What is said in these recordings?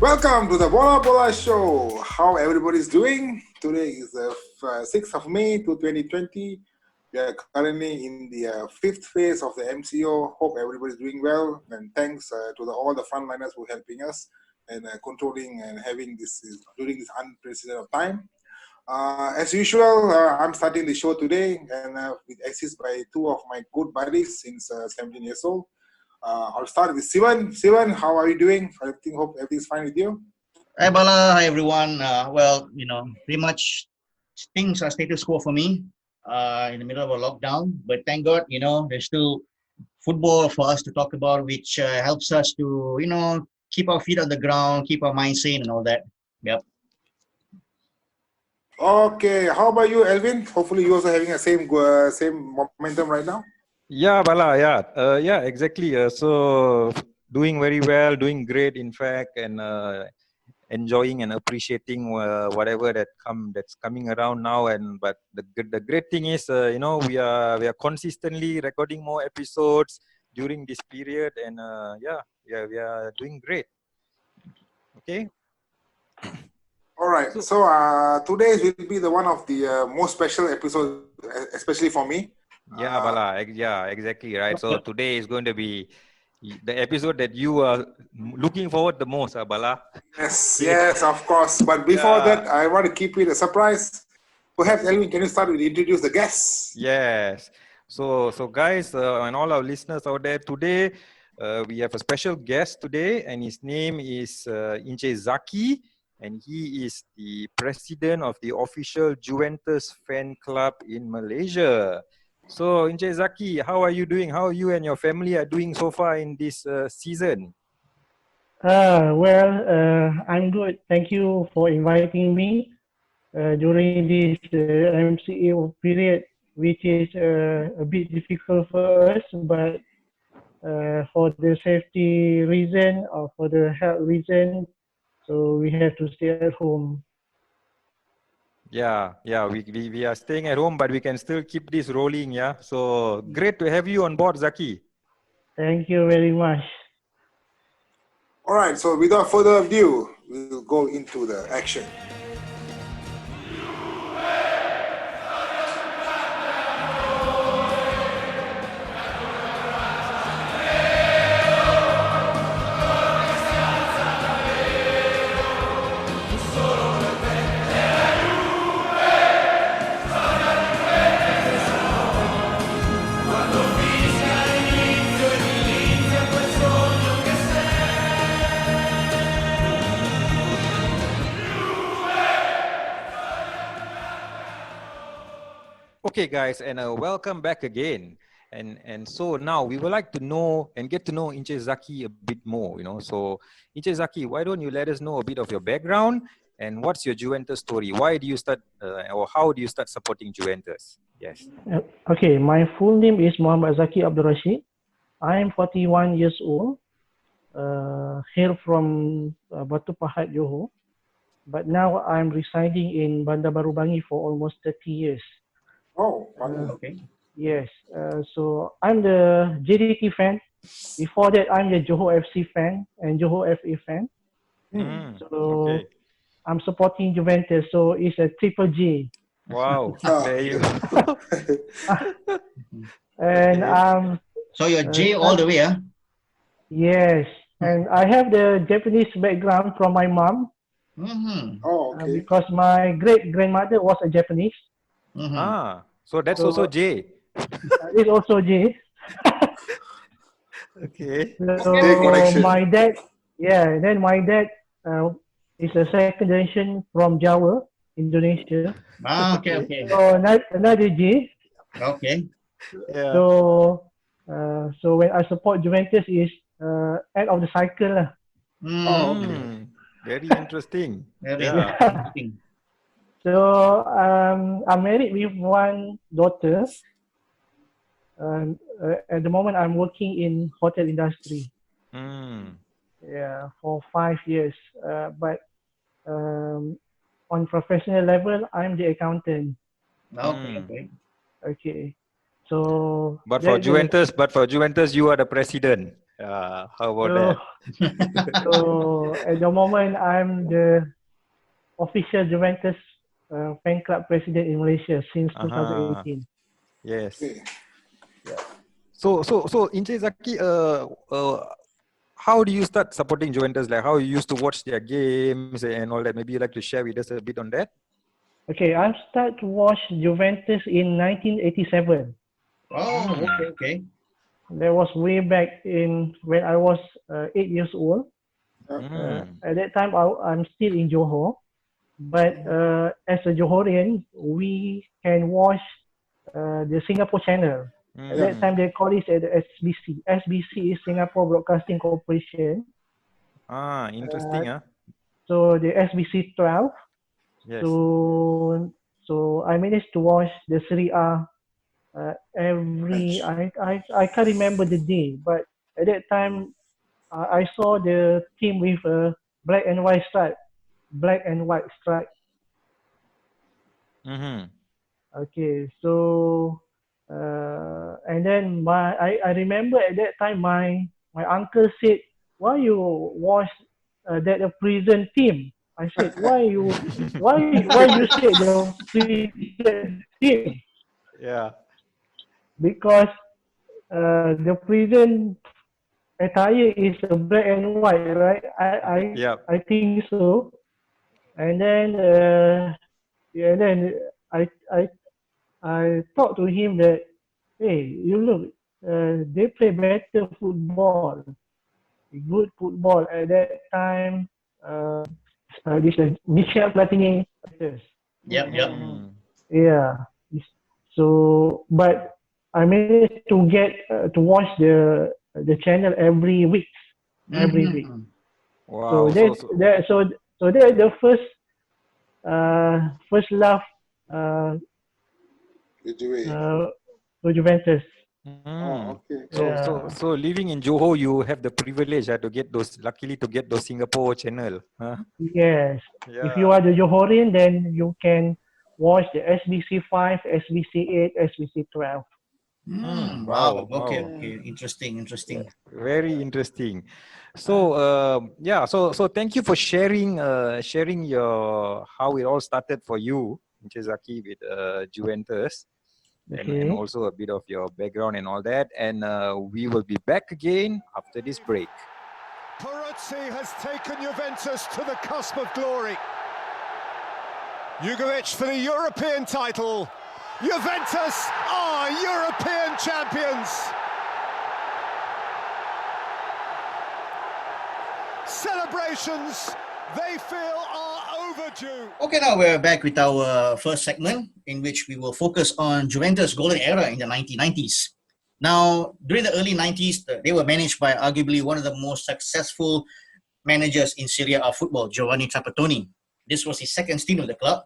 Welcome to the Bola Bola Show. How everybody's doing? Today is the 6th of May 2020. We are currently in the fifth phase of the MCO. Hope everybody's doing well. And thanks to all the frontliners who are helping us and controlling and having this during this unprecedented time. As usual, I'm starting the show today and with assist by two of my good buddies since 17 years old. I'll start with Sivan. Sivan, how are you doing? Hope everything's fine with you. Hi Bala, hi everyone. Pretty much things are status quo for me in the middle of a lockdown. But thank God, there's still football for us to talk about, which helps us to, keep our feet on the ground, keep our mind sane and all that. Yep. Okay, how about you, Elvin? Hopefully you're also having the same momentum right now. Yeah, Bala, yeah, exactly. So doing very well, doing great, in fact, and enjoying and appreciating whatever that's coming around now. But the great thing is, we are consistently recording more episodes during this period, and we are doing great. Okay. All right. So today will be the one of the most special episodes, especially for me. Yeah, Bala. Yeah, exactly. Right. So today is going to be the episode that you are looking forward the most, Bala. Yes, of course. But before that, I want to keep it a surprise. Perhaps, Elvin, can you start with introduce the guests? Yes. So guys, and all our listeners out there, today we have a special guest today, and his name is Zaki, and he is the president of the official Juventus fan club in Malaysia. So, Zaki, how are you doing? How are you and your family are doing so far in this season? I'm good. Thank you for inviting me during this MCO period, which is a bit difficult for us, but for the safety reason or for the health reason, so we have to stay at home. Yeah, we are staying at home, but we can still keep this rolling, yeah? So great to have you on board, Zaki. Thank you very much. All right, so without further ado, we'll go into the action. Okay, guys, and welcome back again. And so now we would like to know and get to know Zaki a bit more, So Zaki, why don't you let us know a bit of your background and what's your Juventus story? Why do you start or how do you start supporting Juventus? Yes. Okay, my full name is Muhammad Zaki Abdul Rashid. I am 41 years old, hail from Batu Pahat, Johor. But now I'm residing in Bandar Baru Bangi for almost 30 years. Oh, okay. Yes. So I'm the JDT fan. Before that, I'm the Johor FC fan and Johor FA fan. So I'm supporting Juventus. So it's a triple J. Wow. There you go. And so you're J all the way, huh? Yes. And I have the Japanese background from my mom. Mm-hmm. Oh, okay. Because my great-grandmother was a Japanese. Mm-hmm. So that's also J. It's also J. Okay. So my dad, then my dad is a second generation from Java, Indonesia. Okay. So another J. Okay. Yeah. So when I support Juventus is end of the cycle. Oh, okay. Very interesting. Very interesting. So I'm married with one daughter. At the moment, I'm working in hotel industry. Yeah, for 5 years. But on professional level, I'm the accountant. Okay. Okay. So. But for Juventus, you are the president. How about So, that? so at the moment, I'm the official Juventus fan club president in Malaysia since Uh-huh. 2018. Yes. Okay. So Inche Zaki, how do you start supporting Juventus? Like how you used to watch their games and all that? Maybe you like to share with us a bit on that? Okay, I started to watch Juventus in 1987. Oh, okay. That was way back in when I was 8 years old. Mm. At that time, I'm still in Johor. But as a Johorian, we can watch the Singapore channel. At that time, they call it the SBC. SBC is Singapore Broadcasting Corporation. Interesting, huh? So the SBC 12. Yes. So I managed to watch the Serie A every. I can't remember the day, but at that time, I saw the team with a black and white stripe. Mm-hmm. Okay, so and then I remember at that time my uncle said, "Why you watch that a prison team?" I said, "Why you say the prison team?" Yeah. Because the prison attire is black and white, right? Yep. I think so. And then yeah, then I I I talked to him that, hey, you look, they play better football, good football at that time. This Michel Platini. Yep. Mm. Yeah. So, but I managed to get to watch the channel every week, every week. So Wow. that's the first love Good way. to Juventus. Oh, okay. So living in Johor, you have the privilege to get those. Luckily, to get those Singapore channel. Huh? Yes. If you Yeah. are the Johorian, then you can watch the SBC 5, SBC 8, SBC 12. Wow. Wow. Okay. Interesting. Very interesting. So yeah. So thank you for sharing your how it all started for you, Zaki, with Juventus. And Okay. also a bit of your background and all that. And we will be back again after this break. Peruzzi has taken Juventus to the cusp of glory. Jugovic for the European title. Juventus are European champions. Celebrations, they feel, are overdue. Okay, now we're back with our first segment in which we will focus on Juventus' golden era in the 1990s. Now, during the early 90s, they were managed by arguably one of the most successful managers in Serie A football, Giovanni Trapattoni. This was his second stint with the club.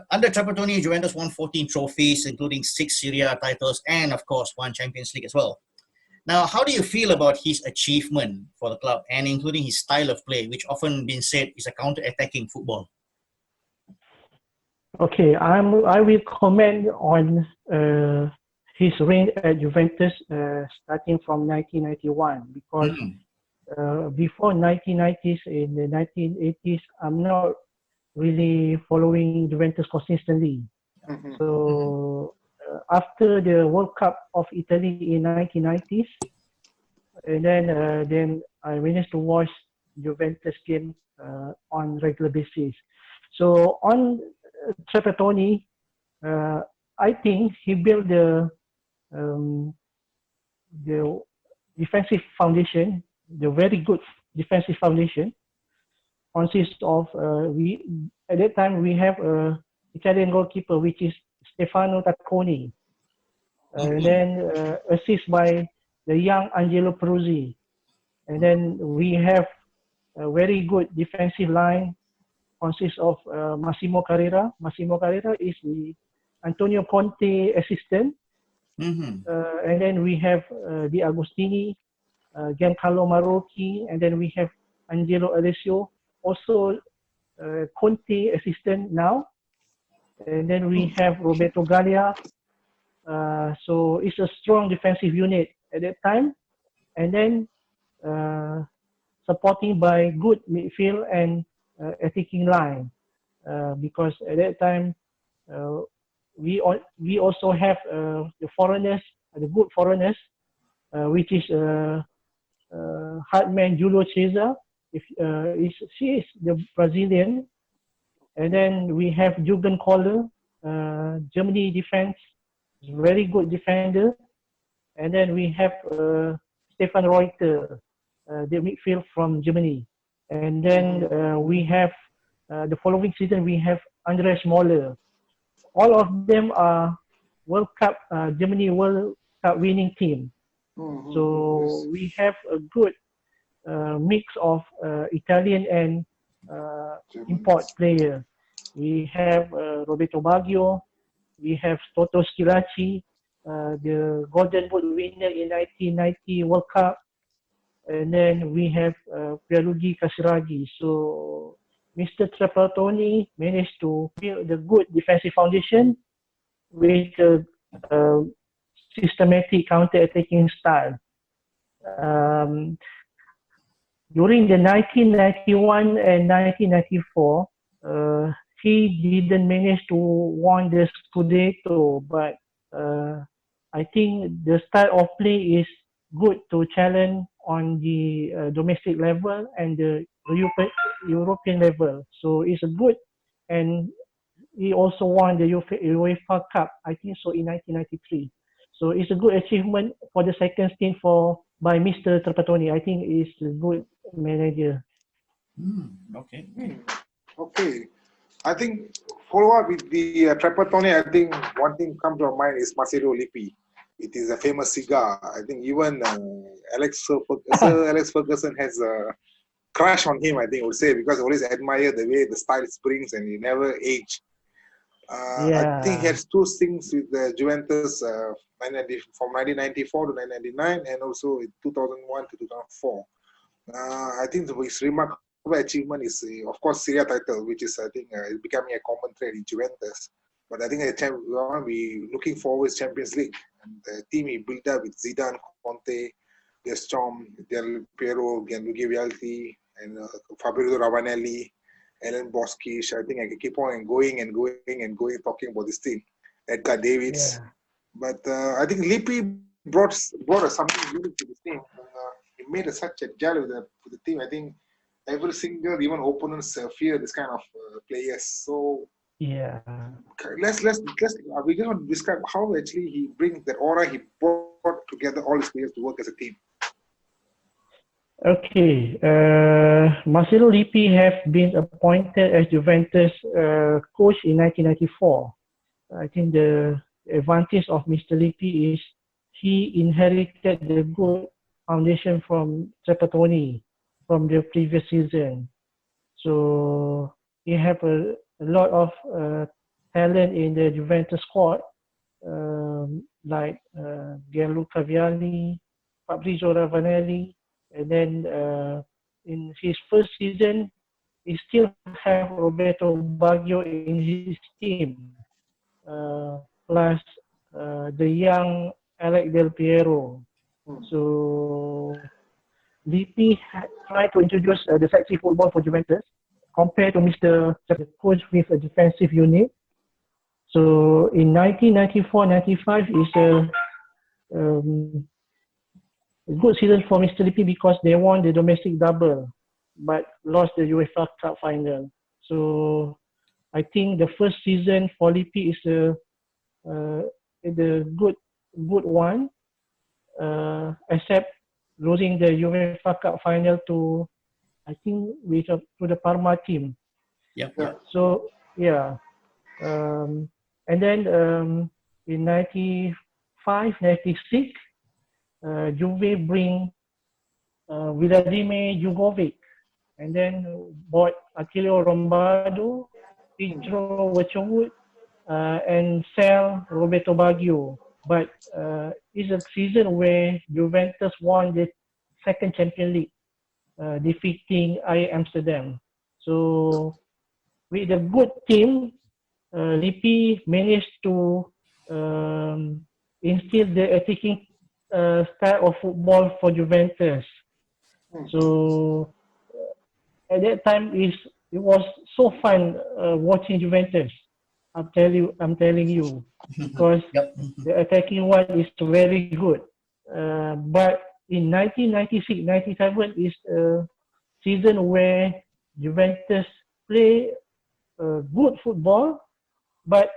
Under Trapattoni, Juventus won 14 trophies, including 6 Serie A titles and, of course, 1 Champions League as well. Now, how do you feel about his achievement for the club and including his style of play, which often been said is a counter-attacking football? Okay, I will comment on his reign at Juventus starting from 1991 because before 1990s, in the 1980s, I'm not really following Juventus consistently. So after the World Cup of Italy in 1990s, and then I managed to watch Juventus game on regular basis. So on Trapattoni, I think he built the defensive foundation, the very good defensive foundation. Consists of at that time we have a Italian goalkeeper which is Stefano Tacconi, and then assist by the young Angelo Peruzzi, and then we have a very good defensive line consists of Massimo Carrera. Massimo Carrera is the Antonio Conte assistant, and then we have Di Agostini, Giancarlo Marocchi, and then we have Angelo Alessio, also Conte assistant now, and then we have Roberto Gallia. So it's a strong defensive unit at that time, and then supporting by good midfield and attacking line, because at that time we also have the foreigners, the good foreigners, which is Hartman Julio Cesar. She is the Brazilian, and then we have Jürgen Kohler, Germany defense, very good defender, and then we have Stefan Reuter, the midfield from Germany, and then we have the following season we have Andreas Moller. All of them are World Cup, Germany World Cup winning team. So we have a good mix of Italian and import player. We have Roberto Baggio, we have Toto Schilacci, the Golden Boot winner in 1990 World Cup, and then we have Pierluigi Casiraghi. So Mr. Trapattoni managed to build the good defensive foundation with a systematic counter-attacking style. During the 1991 and 1994, he didn't manage to win the Scudetto, but I think the style of play is good to challenge on the domestic level and the European level. So it's a good, and he also won the UEFA Cup, I think so, in 1993. So it's a good achievement for the second stint by Mr. Trapattoni. I think he's a good manager. Okay. Okay. I think follow up with the Trapattoni, I think one thing comes to our mind is Massimo Lippi. It is a famous cigar. I think even Sir Alex Ferguson has a crush on him, I think I would say, because I always admire the way the style springs and he never age. I think he has two stints with the Juventus from 1994 to 1999 and also in 2001 to 2004. I think his remarkable achievement is, of course, Serie A title, which is, I think, becoming a common thread in Juventus. But I think we want to be looking forward to Champions League. And the team he built up with Zidane, Conte, Deschamps, Del Piero, Gianluigi Vialti, and Fabrizio Ravanelli, Alan Boskic. I think I can keep on going talking about this team. Edgar Davids. Yeah. But I think Lippi brought something unique to this team. He made such a gel with the team. I think every single, even opponents fear this kind of players. So yeah, let's we just want to describe how actually he brings that aura. He brought together all his players to work as a team. Okay, Marcelo Lippi has been appointed as Juventus coach in 1994. I think the advantage of Mr. Lippi is he inherited the good foundation from Trapattoni from the previous season. So he have a lot of talent in the Juventus squad, like Gianluca Vialli, Fabrizio Ravanelli, and then in his first season, he still have Roberto Baggio in his team, plus the young Alex Del Piero. So Lippi tried to introduce the sexy football for Juventus compared to Mr. Coach with a defensive unit. So in 1994-95 is a good season for Mr. Lippi because they won the domestic double but lost the UEFA Cup final. So I think the first season for Lippi is a good one, except losing the UEFA Cup final to, I think, to the Parma team. Yeah. So yeah, and then in 95, 96, Juve bring Vladimir Jugovic, and then bought Attilio Lombardo, Pedro Wachowut, and sell Roberto Baggio. But it's a season where Juventus won the second Champions League, defeating Ajax Amsterdam. So with a good team, Lippi managed to instill the attacking style of football for Juventus. So at that time, it was so fun watching Juventus. I'm telling you, because Yep. the attacking one is very good. But in 1996-97 is a season where Juventus play good football, but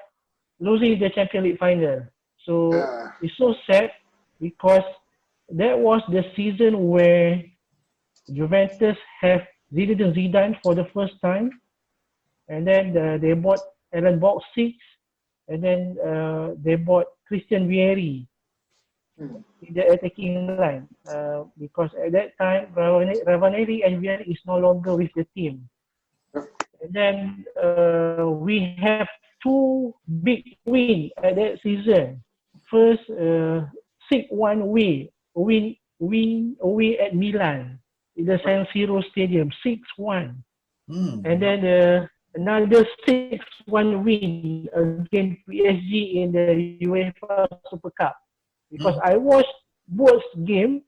losing the Champions League final. So it's so sad because that was the season where Juventus have Zinedine Zidane for the first time, and then they bought Alan Boxic, and then they bought Christian Vieri in the attacking line because at that time Ravanelli and Vieri is no longer with the team. And then we have two big wins at that season. First, 6-1 win away at Milan in the San Siro Stadium, 6-1. And then another 6-1 win against PSG in the UEFA Super Cup. Because I watched both games,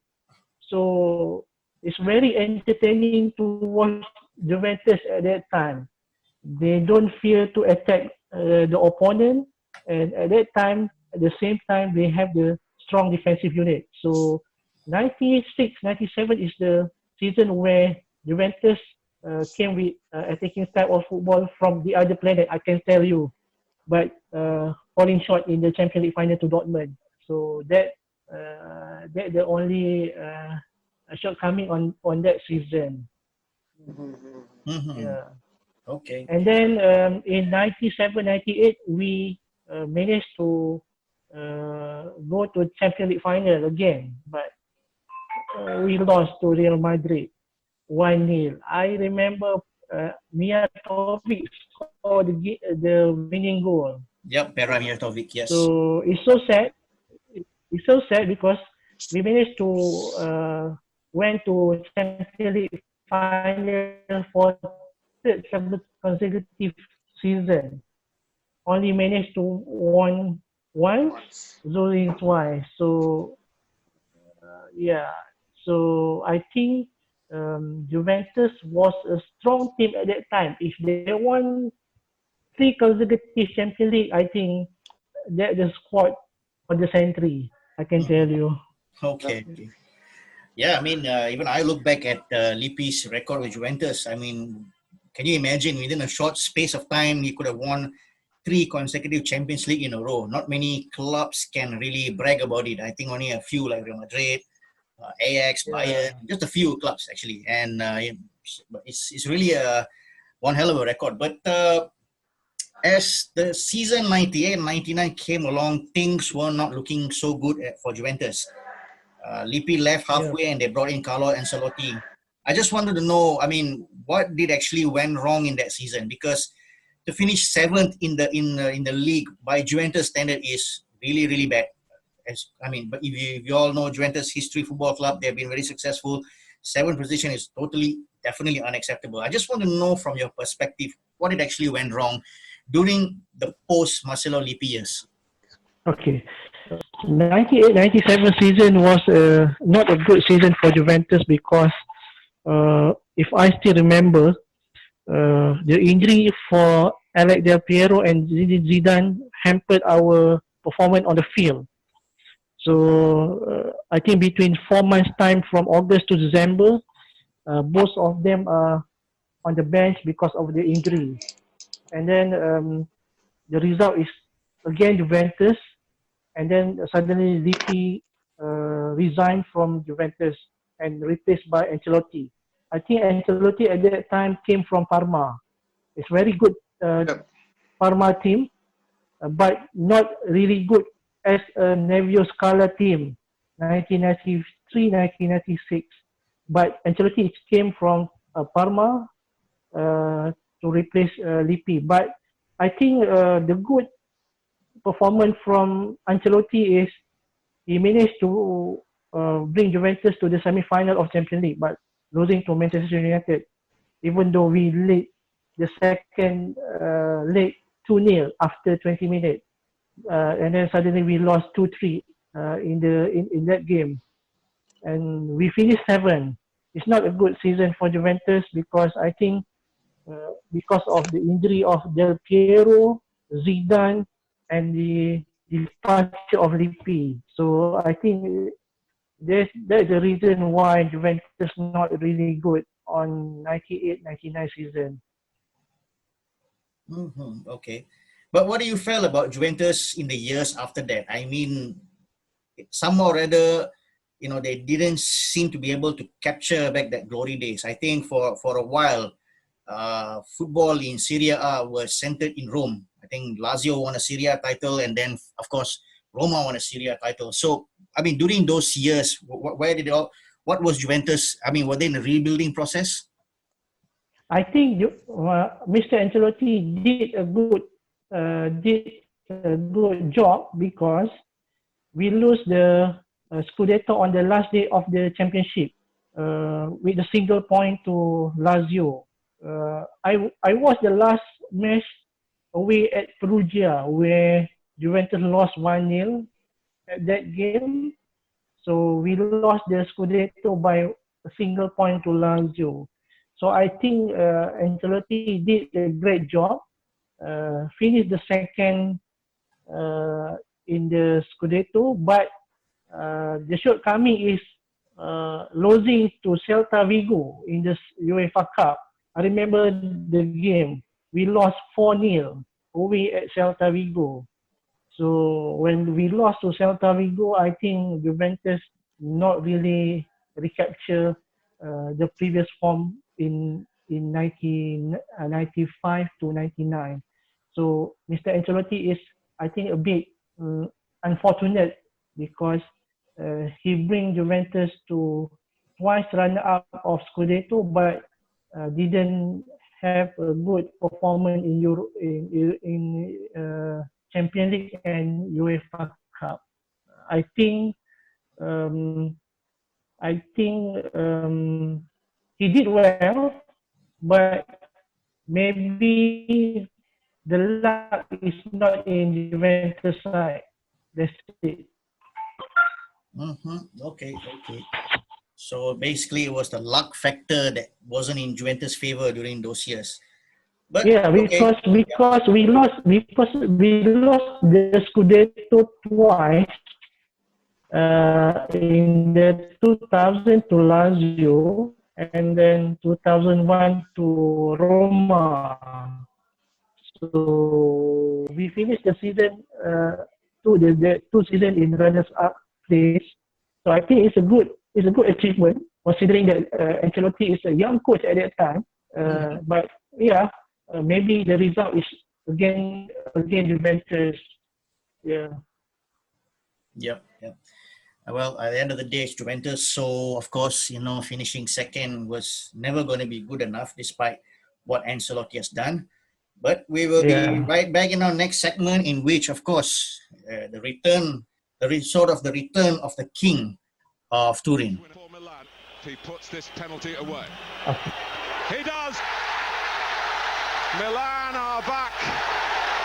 so it's very entertaining to watch Juventus at that time. They don't fear to attack the opponent, and at that time, at the same time, they have the strong defensive unit. So 96-97 is the season where Juventus came with attacking style of football from the other planet, I can tell you, but falling short in the Champions League final to Dortmund. So that the only shortcoming on that season. Yeah. Okay. And then in 97-98 we managed to go to Champions League final again, but we lost to Real Madrid 1-0. I remember Mijatovic scored the winning goal. Yep, Pera Mijatovic, yes. So it's so sad. It's so sad because we managed to went to Champions League final for third consecutive season. Only managed to win once, losing twice. So yeah. So I think Juventus was a strong team at that time. If they won 3 consecutive Champions League, I think that the squad for the century, I can tell you. Okay. Yeah, I mean, even I look back at Lippi's record with Juventus. I mean, can you imagine within a short space of time, he could have won 3 consecutive Champions League in a row. Not many clubs can really brag about it. I think only a few like Real Madrid, Ajax, Bayern, just a few clubs actually. And it's really one hell of a record. But as the season 98-99 came along, things were not looking so good for Juventus. Lippi left halfway and they brought in Carlo Ancelotti. I just wanted to know, I mean, what did actually went wrong in that season? Because to finish 7th in the league by Juventus standard is really, really bad. But if you all know Juventus history football club, they've been very successful. 7th position is definitely unacceptable. I just want to know from your perspective, what did actually went wrong during the post-Marcelo Lippi years? Okay. 98-97 season was not a good season for Juventus because if I still remember, the injury for Alex Del Piero and Zidane hampered our performance on the field. So I think between 4 months' time from August to December, both of them are on the bench because of the injury. And then the result is again Juventus. And then suddenly Lippi resigned from Juventus and replaced by Ancelotti. I think Ancelotti at that time came from Parma. It's very good Parma team, but not really good as a Nevio Scala team, 1993-1996. But Ancelotti came from Parma to replace Lippi. But I think the good performance from Ancelotti is he managed to bring Juventus to the semi-final of Champions League, but losing to Manchester United, even though we led the second leg 2-0 after 20 minutes. And then suddenly we lost 2-3 in that game, and we finished 7th. It's not a good season for Juventus because I think because of the injury of Del Piero, Zidane, and the departure of Lippi. So I think that's the reason why Juventus not really good on 98-99 season. Okay. But what do you feel about Juventus in the years after that? I mean, somehow or other, they didn't seem to be able to capture back that glory days. I think for a while, football in Serie A was centered in Rome. I think Lazio won a Serie A title, and then, of course, Roma won a Serie A title. So, I mean, during those years, what was Juventus? I mean, were they in a rebuilding process? I think Mr. Ancelotti did a good job because we lose the Scudetto on the last day of the championship with a single point to Lazio. I watched the last match away at Perugia where Juventus lost 1-0 at that game. So we lost the Scudetto by a single point to Lazio. So I think Ancelotti did a great job. Finished the second in the Scudetto, but the shortcoming is losing to Celta Vigo in the UEFA Cup. I remember the game. We lost 4-0 away at Celta Vigo. So when we lost to Celta Vigo, I think Juventus not really recapture the previous form in 1995 to 99. So Mr. Ancelotti is, I think, a bit unfortunate because he bring Juventus to twice runner-up of Scudetto, but didn't have a good performance in Champions League and UEFA Cup. I think he did well, but maybe the luck is not in Juventus side. That's it. Okay. So basically, it was the luck factor that wasn't in Juventus' favor during those years. But yeah, because we lost the Scudetto twice. In the 2000 to Lazio and then 2001 to Roma. So we finished the season the two season in runners-up place. So I think it's a good achievement considering that Ancelotti is a young coach at that time. But yeah, maybe the result is again Juventus. Yeah. Yep. Well, at the end of the day, it's Juventus. So, of course, finishing second was never going to be good enough despite what Ancelotti has done. But we will be right back in our next segment in which, of course, the return of the king of Turin. He puts this penalty away. He does. Milan are back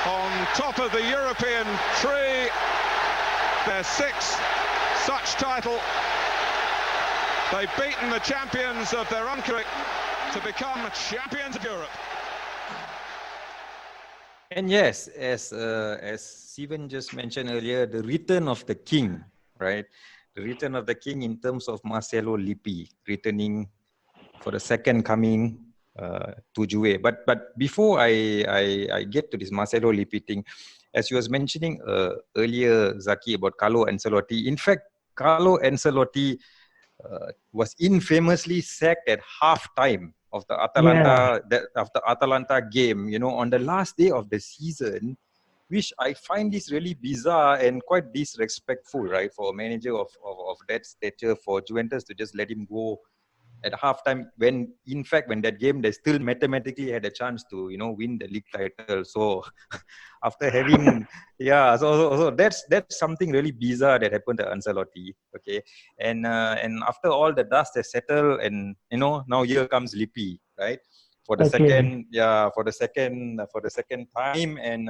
on top of the European tree. Their sixth such title. They've beaten the champions of their own country to become champions of Europe. And yes, as Steven just mentioned earlier, the return of the king, right? The return of the king in terms of Marcelo Lippi returning for the second coming to Juve. But before I get to this Marcelo Lippi thing, as you was mentioning earlier, Zaki, about Carlo Ancelotti. In fact, Carlo Ancelotti was infamously sacked at halftime of the Atalanta game, on the last day of the season, which I find this really bizarre and quite disrespectful, right, for a manager of that stature, for Juventus to just let him go at halftime when that game they still mathematically had a chance to win the league title. So after having so that's something really bizarre that happened to Ancelotti. Okay, and after all the dust has settled, and now here comes Lippi, right, for the second time, and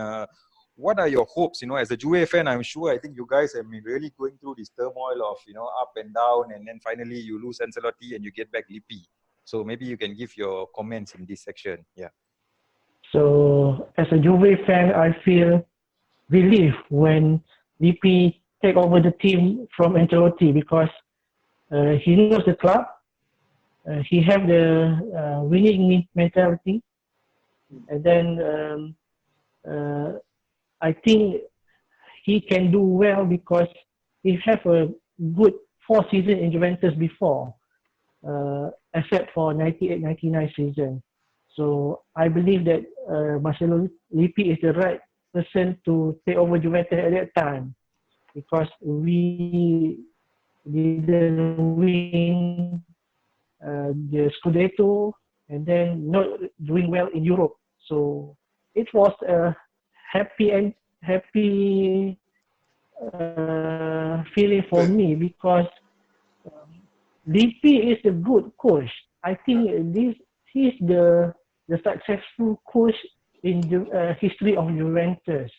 what are your hopes? As a Juve fan, I'm sure I think you guys have been really going through this turmoil of up and down, and then finally you lose Ancelotti and you get back Lippi. So maybe you can give your comments in this section. Yeah. So as a Juve fan, I feel relief when Lippi take over the team from Ancelotti because he knows the club. He have the winning mentality, and then I think he can do well because he have a good 4 seasons in Juventus before, except for 98-99 season. So I believe that Marcelo Lippi is the right person to take over Juventus at that time because we didn't win the Scudetto and then not doing well in Europe. So it was a happy feeling for me because Lippi is a good coach. I think he's the successful coach in the history of Juventus.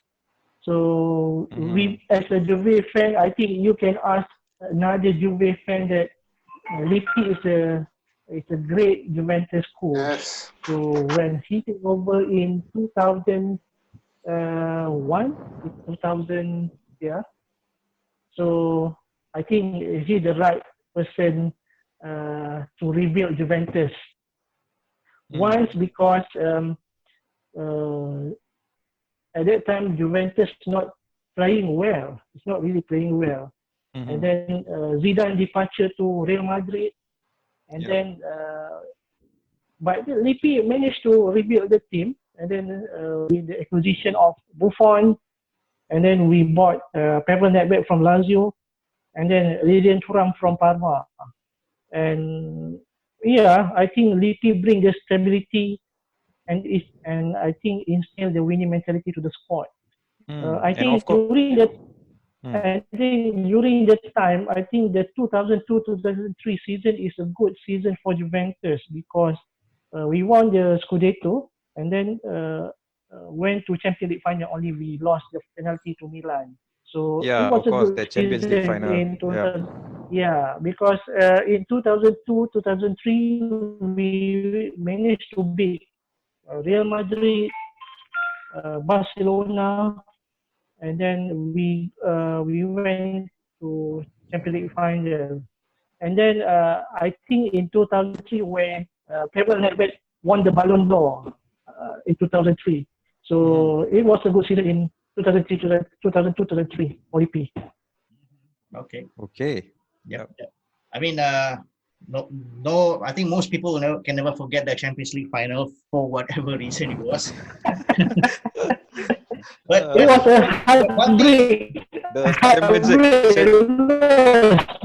So we, as a Juve fan, I think you can ask another Juve fan that Lippi is a great Juventus coach. Yes. So when he took over in 2000. 2000, yeah. So I think he's the right person to rebuild Juventus. Once because at that time Juventus not playing well. It's not really playing well. And then Zidane departure to Real Madrid, and then but Lippi managed to rebuild the team. And then with the acquisition of Buffon, and then we bought Pavel Nedved from Lazio, and then Lilian Thuram from Parma. And yeah, I think Lippi bring the stability and I think instill the winning mentality to the squad. I think during that time, I think the 2002-2003 season is a good season for Juventus because we won the Scudetto. And then went to Champions League final. Only we lost the penalty to Milan. So yeah, it was of course, a good the Champions League season final. in because in 2002-2003 we managed to beat Real Madrid, Barcelona, and then we went to Champions League final. And then I think in 2003 when Pavel Nedved won the Ballon d'Or. In 2003. So it was a good season in 2002-2003 for Lippi. Okay. Yeah. I mean, no. I think most people can never forget the Champions League final for whatever reason it was. But it was a heartbreak.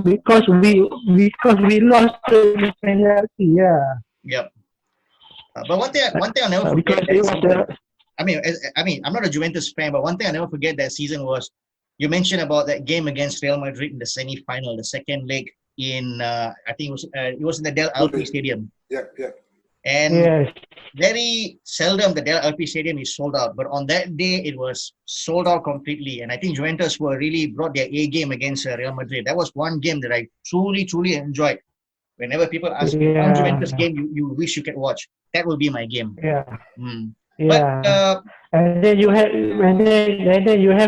Because we lost the penalty. Yeah. Yep. But one thing I'll never forget. I mean, I'm not a Juventus fan, but one thing I never forget that season was you mentioned about that game against Real Madrid in the semi-final, the second leg in I think it was in the Del Alpi Stadium. Yeah. And very seldom the Del Alpi Stadium is sold out, but on that day it was sold out completely. And I think Juventus were really brought their A game against Real Madrid. That was one game that I truly enjoyed. Whenever people ask me one Juventus game you wish you could watch, that will be my game. Yeah. But and then you have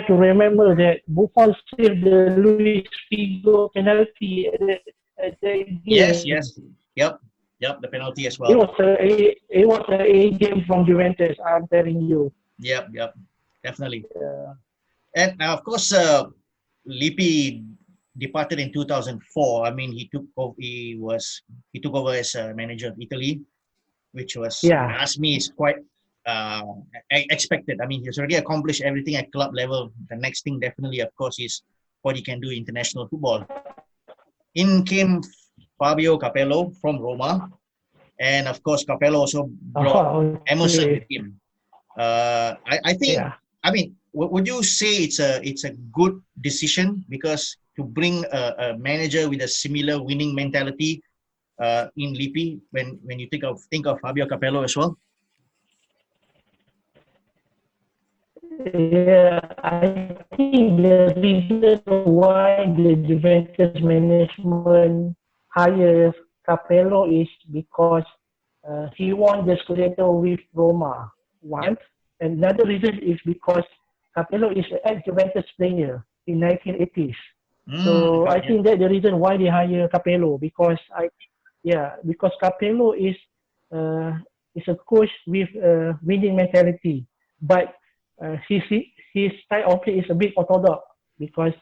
to remember that Buffon saved the Luis Figo penalty at that game. Yes. Yep, the penalty as well. It was a A game from Juventus, I'm telling you. Yep, definitely. And now, of course, Lippi departed in 2004. I mean, he took over as a manager of Italy, which was, ask me, is quite expected. I mean, he's already accomplished everything at club level. The next thing, definitely, of course, is what he can do in international football. In came Fabio Capello from Roma, and of course, Capello also brought Emerson with him. I think. I mean, would you say it's a good decision because to bring a manager with a similar winning mentality in Lippi when you think of Fabio Capello as well? Yeah, I think the reason why the Juventus management hires Capello is because he won the Scudetto with Roma once. Another reason is because Capello is an ex-Juventus player in 1980s. So I think that's the reason why they hire Capello because because Capello is a coach with a winning mentality, but his style of play is a bit orthodox because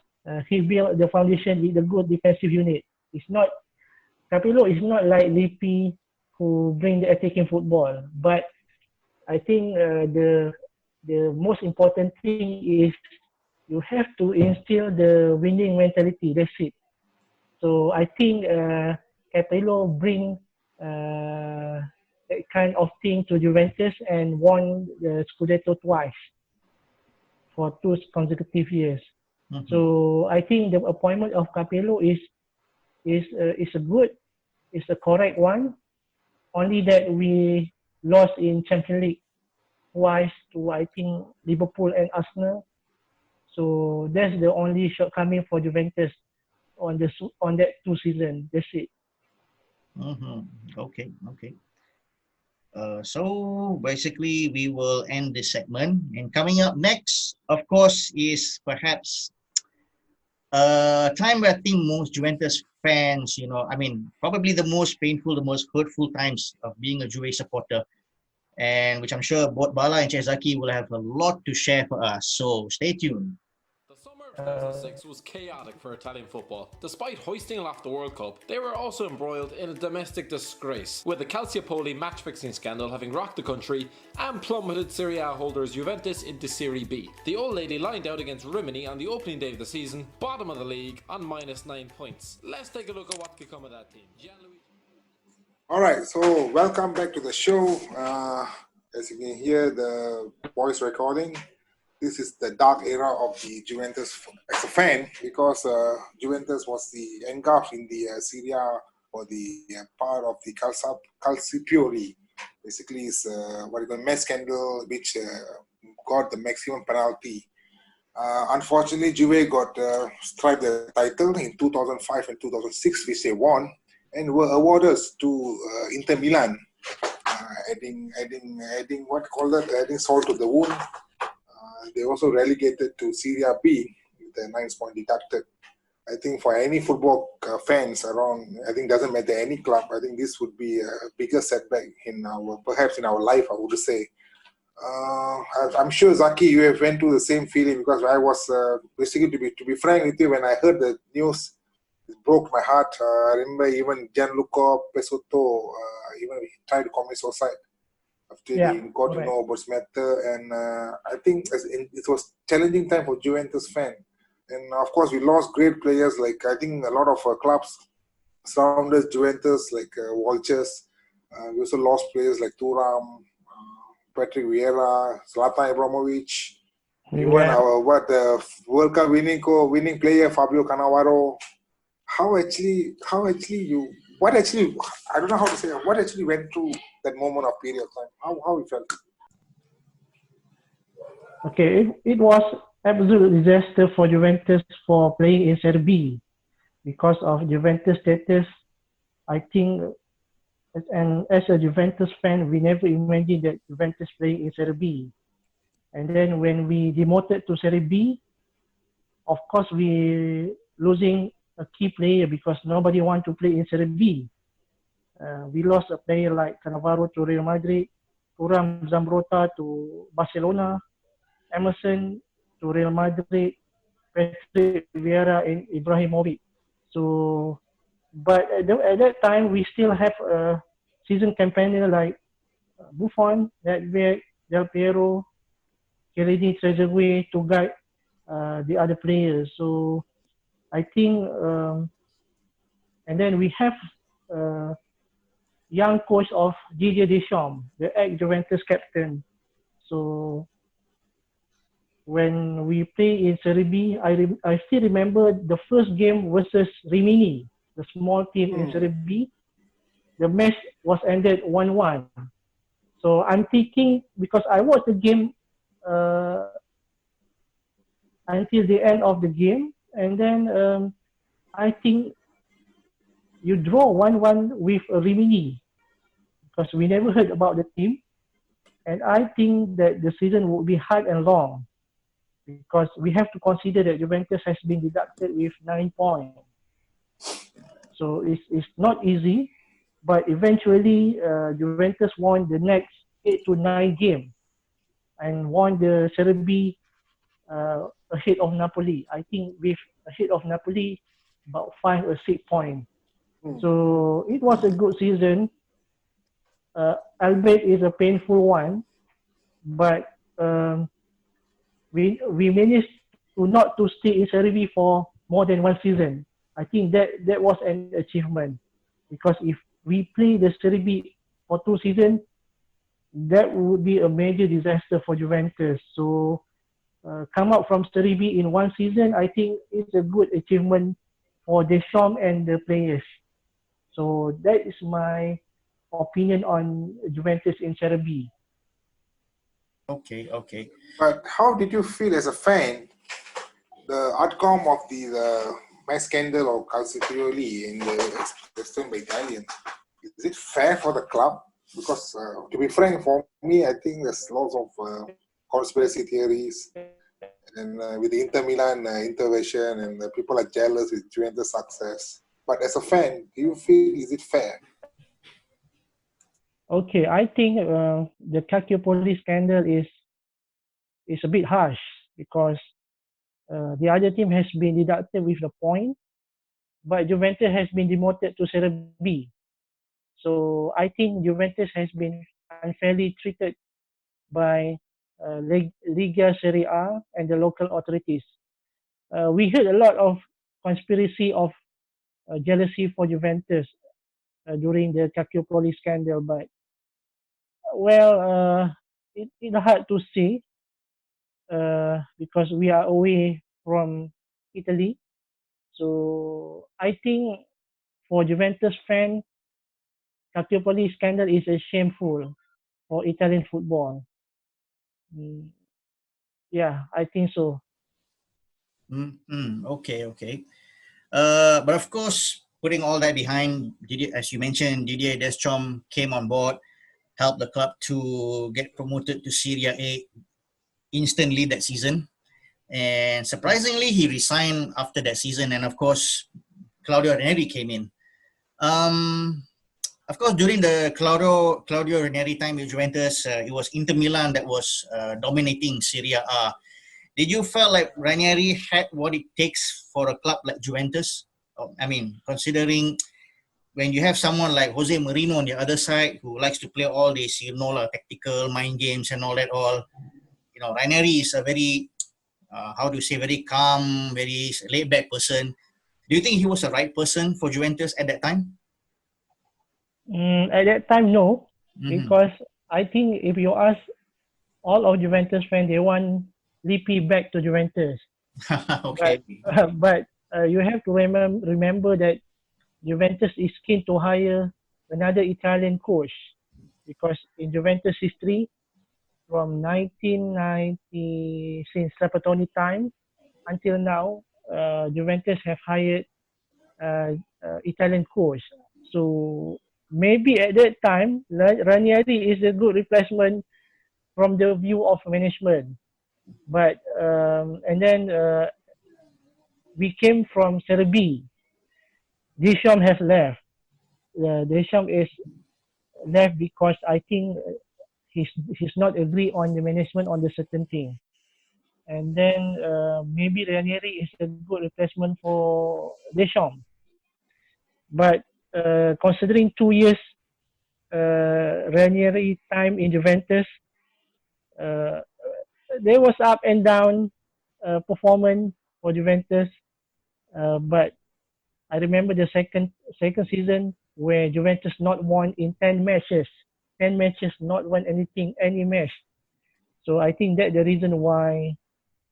he built the foundation with a good defensive unit. It's not Capello is not like Lippi who bring the attacking football, but I think the most important thing is you have to instill the winning mentality. That's it. So I think Capello bring that kind of thing to Juventus and won the Scudetto twice for 2 consecutive years. Mhm. So I think the appointment of Capello is a correct one. Only that we lost in Champions League twice to I think Liverpool and Arsenal. So that's the only shortcoming for Juventus on that 2 seasons. That's it. Okay. So basically, we will end this segment. And coming up next, of course, is perhaps a time where I think most Juventus fans, probably the most painful, the most hurtful times of being a Juve supporter, and which I'm sure both Bala and Zaki will have a lot to share for us. So stay tuned. The summer of 2006 was chaotic for Italian football. Despite hoisting aloft the World Cup, they were also embroiled in a domestic disgrace, with the Calciopoli match-fixing scandal having rocked the country and plummeted Serie A holders Juventus into Serie B. The old lady lined out against Rimini on the opening day of the season, bottom of the league on -9 points. Let's take a look at what could come of that team. All right, so welcome back to the show. As you can hear the voice recording, this is the dark era of the Juventus as a fan because Juventus was the engulfed in the Serie A or the part of the Calciopoli. Basically, it's what you call mess scandal, which got the maximum penalty. Unfortunately, Juve got striped the title in 2005 and 2006, which they won, and were awarded to Inter Milan, adding salt to the wound. They also relegated to Serie B with a 9 point deducted. I think for any football fans around, I think doesn't matter any club. I think this would be a bigger setback perhaps in our life. I would say. I'm sure Zaki, you have went through the same feeling because I was basically to be frank with you, when I heard the news, it broke my heart. I remember even Gianluca Pesotto, even he tried to commit suicide after he got to know about this matter, and I think it was challenging time for Juventus fan, and of course we lost great players. Like I think a lot of clubs surrounded Juventus, like Vultures. We also lost players like Thuram, Patrick Vieira, Zlatan Ibrahimovic, even our World Cup winning player Fabio Cannavaro. I don't know how to say what actually went through that moment of period of time. How it felt. Okay, it was absolute disaster for Juventus for playing in Serie B because of Juventus status. I think, as a Juventus fan, we never imagined that Juventus playing in Serie B. And then when we demoted to Serie B, of course we losing a key player because nobody want to play in Serie B. We lost a player like Cannavaro to Real Madrid, Thuram Zambrotta to Barcelona, Emerson to Real Madrid, Patrick Vieira and Ibrahimovic. So, but at that time, we still have a season companion like Buffon, Nedved, Del Piero, Chiellini, Trezeguet to guide the other players. So, I think, and then we have young coach of Didier Deschamps, the ex-Juventus captain. So when we play in Serie B, I still remember the first game versus Rimini, the small team in Serie B. The match was ended 1-1. So I'm thinking, because I watched the game until the end of the game, and then I think you draw 1-1 with Rimini because we never heard about the team, and I think that the season would be hard and long because we have to consider that Juventus has been deducted with 9 points. So it's not easy, but eventually Juventus won the next 8 to 9 games and won the Serie B ahead of Napoli. I think with ahead of Napoli about 5 or 6 points. So it was a good season. Albeit is a painful one, but we managed to not to stay in Serie B for more than one season. I think that was an achievement because if we play the Serie B for 2 seasons, that would be a major disaster for Juventus. So come out from Serie B in one season, I think it's a good achievement for Deschamps and the players. So that is my opinion on Juventus in Serie B. Okay, okay. But how did you feel as a fan, the outcome of the match scandal of Calciopoli in the extent by Italian? Is it fair for the club? Because to be frank, for me, I think there's lots of conspiracy theories, and with the Inter Milan intervention, and people are jealous with Juventus' success. But as a fan, do you feel is it fair? Okay, I think the Calciopoli scandal is a bit harsh because the other team has been deducted with the point, but Juventus has been demoted to Serie B. So I think Juventus has been unfairly treated by Liga Serie A and the local authorities. We heard a lot of conspiracy of jealousy for Juventus during the Calciopoli scandal, but it's hard to say because we are away from Italy. So I think for Juventus fans, Calciopoli scandal is a shameful for Italian football. Yeah, I think so. Okay, okay. But of course, putting all that behind, as you mentioned, Didier Deschamps came on board, helped the club to get promoted to Serie A instantly that season. And surprisingly, he resigned after that season. And of course, Claudio Ranieri came in. Of course, during the Claudio Ranieri time with Juventus, it was Inter Milan that was dominating Serie A. Did you feel like Ranieri had what it takes for a club like Juventus? I mean, considering when you have someone like Jose Mourinho on the other side who likes to play all these, tactical mind games and all that, Ranieri is a very, very calm, very laid-back person. Do you think he was the right person for Juventus at that time? At that time, no, because I think if you ask all of Juventus fans, they want Lippi back to Juventus. Okay. But you have to remember that Juventus is keen to hire another Italian coach because in Juventus history, from 1990, since Trapattoni time until now, Juventus have hired Italian coach. So maybe at that time, Ranieri is a good replacement from the view of management. But and then we came from Serie B. Deschamps has left. Deschamps is left because I think he's not agree on the management on the certain thing. And then maybe Ranieri is a good replacement for Deschamps. But considering 2 years Ranieri time in Juventus, there was up and down performance for Juventus. But I remember the second season where Juventus not won in 10 matches. 10 matches, not won any match. So I think that's the reason why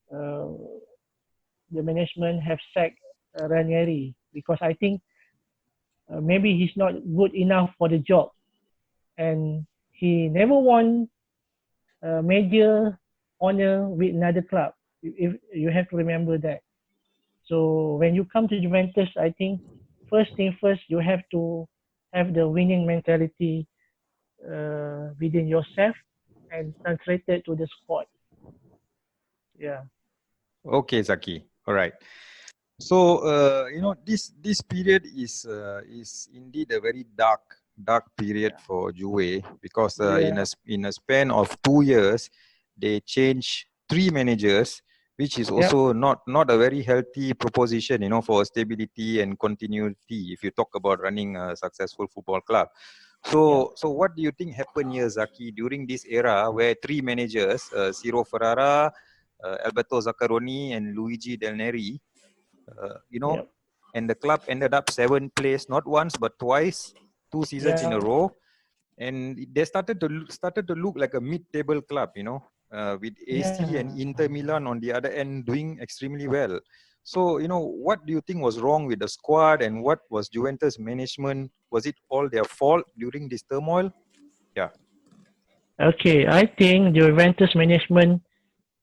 the management have sacked Ranieri, because I think maybe he's not good enough for the job, and he never won a major honor with another club. If you have to remember that. So when you come to Juventus, I think first thing first, you have to have the winning mentality within yourself and translate it to the squad. Yeah. Okay, Zaki. All right. So this period is indeed a very dark period for Juve, because in a span of 2 years they changed 3 managers, which is also not a very healthy proposition, for stability and continuity if you talk about running a successful football club. So what do you think happened here, Zaki, during this era where 3 managers, Ciro Ferrara, Alberto Zaccaroni and Luigi Del Neri, and the club ended up 7th place, not once but twice, 2 seasons in a row, and they started to look like a mid-table club, with AC and Inter Milan on the other end doing extremely well. So, what do you think was wrong with the squad, and what was Juventus management? Was it all their fault during this turmoil? Yeah. Okay, I think Juventus management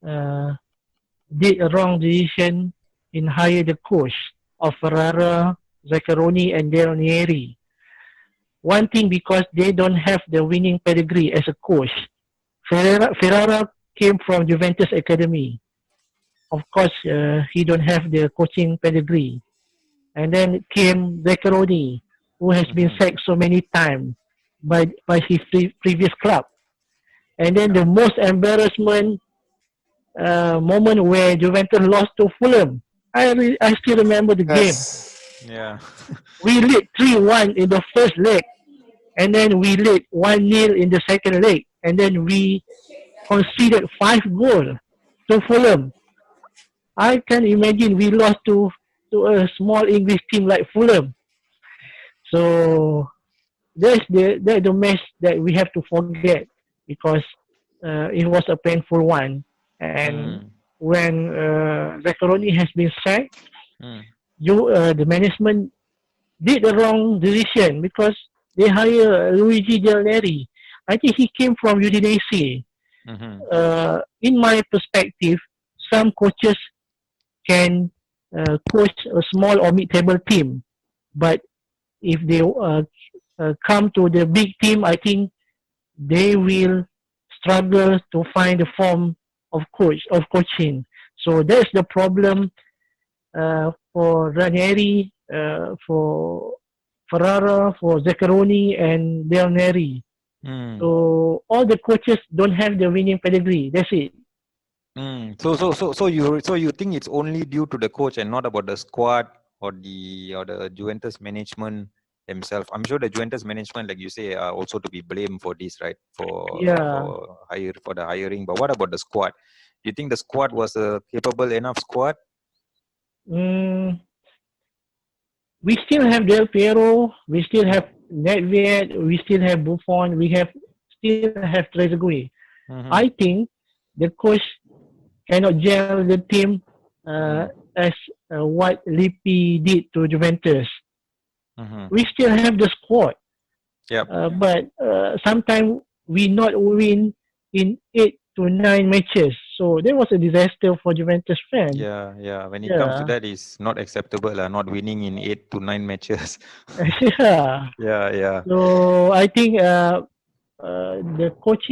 did a wrong decision in hiring the coach of Ferrara, Zaccaroni, and Del Neri. One thing, because they don't have the winning pedigree as a coach. Ferrara came from Juventus Academy. Of course, he don't have the coaching pedigree. And then came Zaccaroni, who has been sacked so many times by his previous club. And then the most embarrassment moment where Juventus lost to Fulham. I still remember the game. Yeah. We lead 3-1 in the first leg, and then we lead 1-0 in the second leg, and then we conceded 5 goals to Fulham. I can imagine we lost to a small English team like Fulham. So that's the match that we have to forget, because it was a painful one. And when Zaccaroni has been sacked, the management did the wrong decision, because they hired Luigi Del Neri. I think he came from Udinese. In my perspective, some coaches can coach a small or mid-table team, but if they come to the big team, I think they will struggle to find the form of coaching. So that's the problem for Ranieri, for Ferrara, for Zaccaroni, and Del Neri. So all the coaches don't have the winning pedigree. That's it. So you think it's only due to the coach and not about the squad or the Juventus management themselves? I'm sure the Juventus management, like you say, are also to be blamed for this, right? For the hiring. But what about the squad? Do you think the squad was a capable enough squad? We still have Del Piero, we still have Nedved, we still have Buffon, we still have Trezeguet. I think the coach cannot gel the team as what Lippi did to Juventus. We still have the squad, but sometimes we not win in 8 to 9 matches. So that was a disaster for Juventus fans. Yeah. When it comes to that, it's not acceptable. Not winning in 8 to 9 matches. Yeah. So I think the coach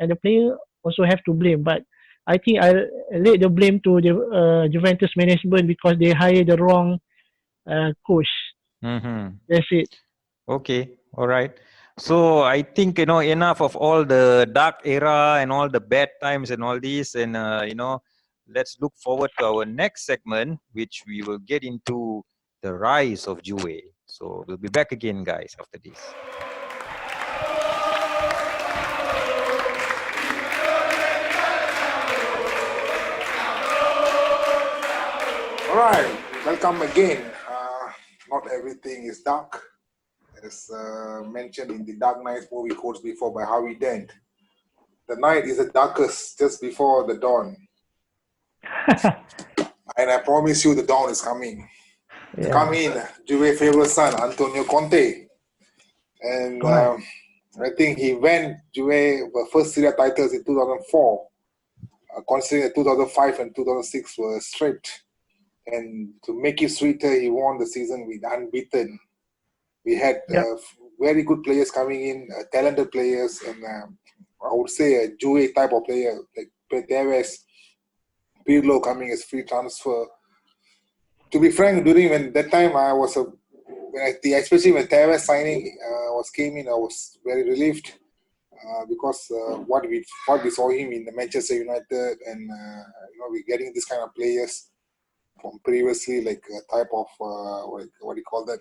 and the player also have to blame. But I think I lay the blame to the Juventus management, because they hired the wrong coach. That's it. Okay, all right. So I think, enough of all the dark era and all the bad times and all this, and let's look forward to our next segment, which we will get into the rise of Juve. So we'll be back again, guys, after this. All right, welcome again. Not everything is dark, as mentioned in the Dark Knight movie quotes before by Harvey Dent. The night is the darkest just before the dawn. And I promise you the dawn is coming. Come in, Juve favorite son, Antonio Conte. And I think he went Juve first Serie A titles in 2004, considering that 2005 and 2006 were stripped. And to make it sweeter, he won the season with unbeaten. We had very good players coming in, talented players, and I would say a Juve type of player like Tevez, Pirlo coming as free transfer. To be frank, during that time, especially when Tevez signing came in, I was very relieved because what we saw him in the Manchester United, and we're getting this kind of players from previously, like a type of what do you call that?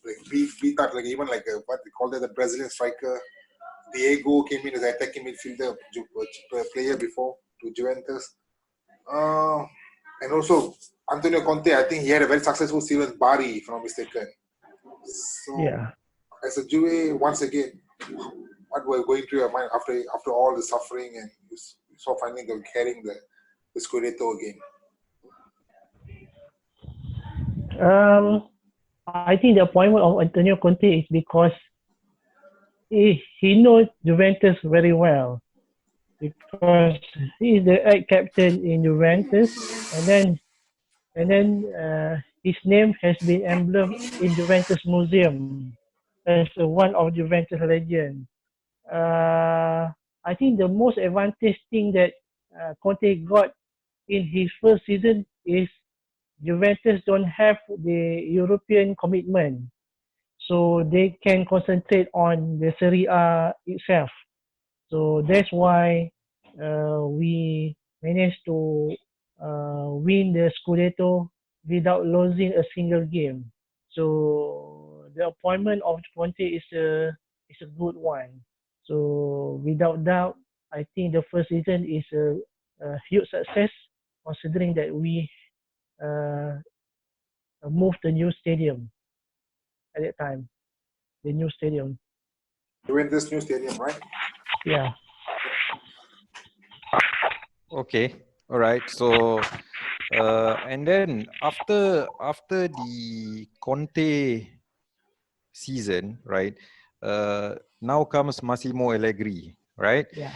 Like B type, like even like what they call that, the Brazilian striker. Diego came in as attacking midfielder player before to Juventus. And also Antonio Conte, I think he had a very successful season with Bari, if I'm not mistaken. So as a Juve, once again, what we're going through your mind after all the suffering, and you saw finally them carrying the Scudetto again. I think the appointment of Antonio Conte is because he knows Juventus very well, because he is the captain in Juventus, and then his name has been emblem in Juventus Museum as one of Juventus legend. I think the most advantage thing that Conte got in his first season is Juventus don't have the European commitment, so they can concentrate on the Serie A itself. So that's why we managed to win the Scudetto without losing a single game. So the appointment of Conte is a good one. So without doubt, I think the first season is a huge success, considering that we moved the new stadium at that time. The new stadium. Juventus new stadium, right? Yeah. Okay, all right. So, and then after the Conte season, right? Now comes Massimo Allegri, right? Yeah.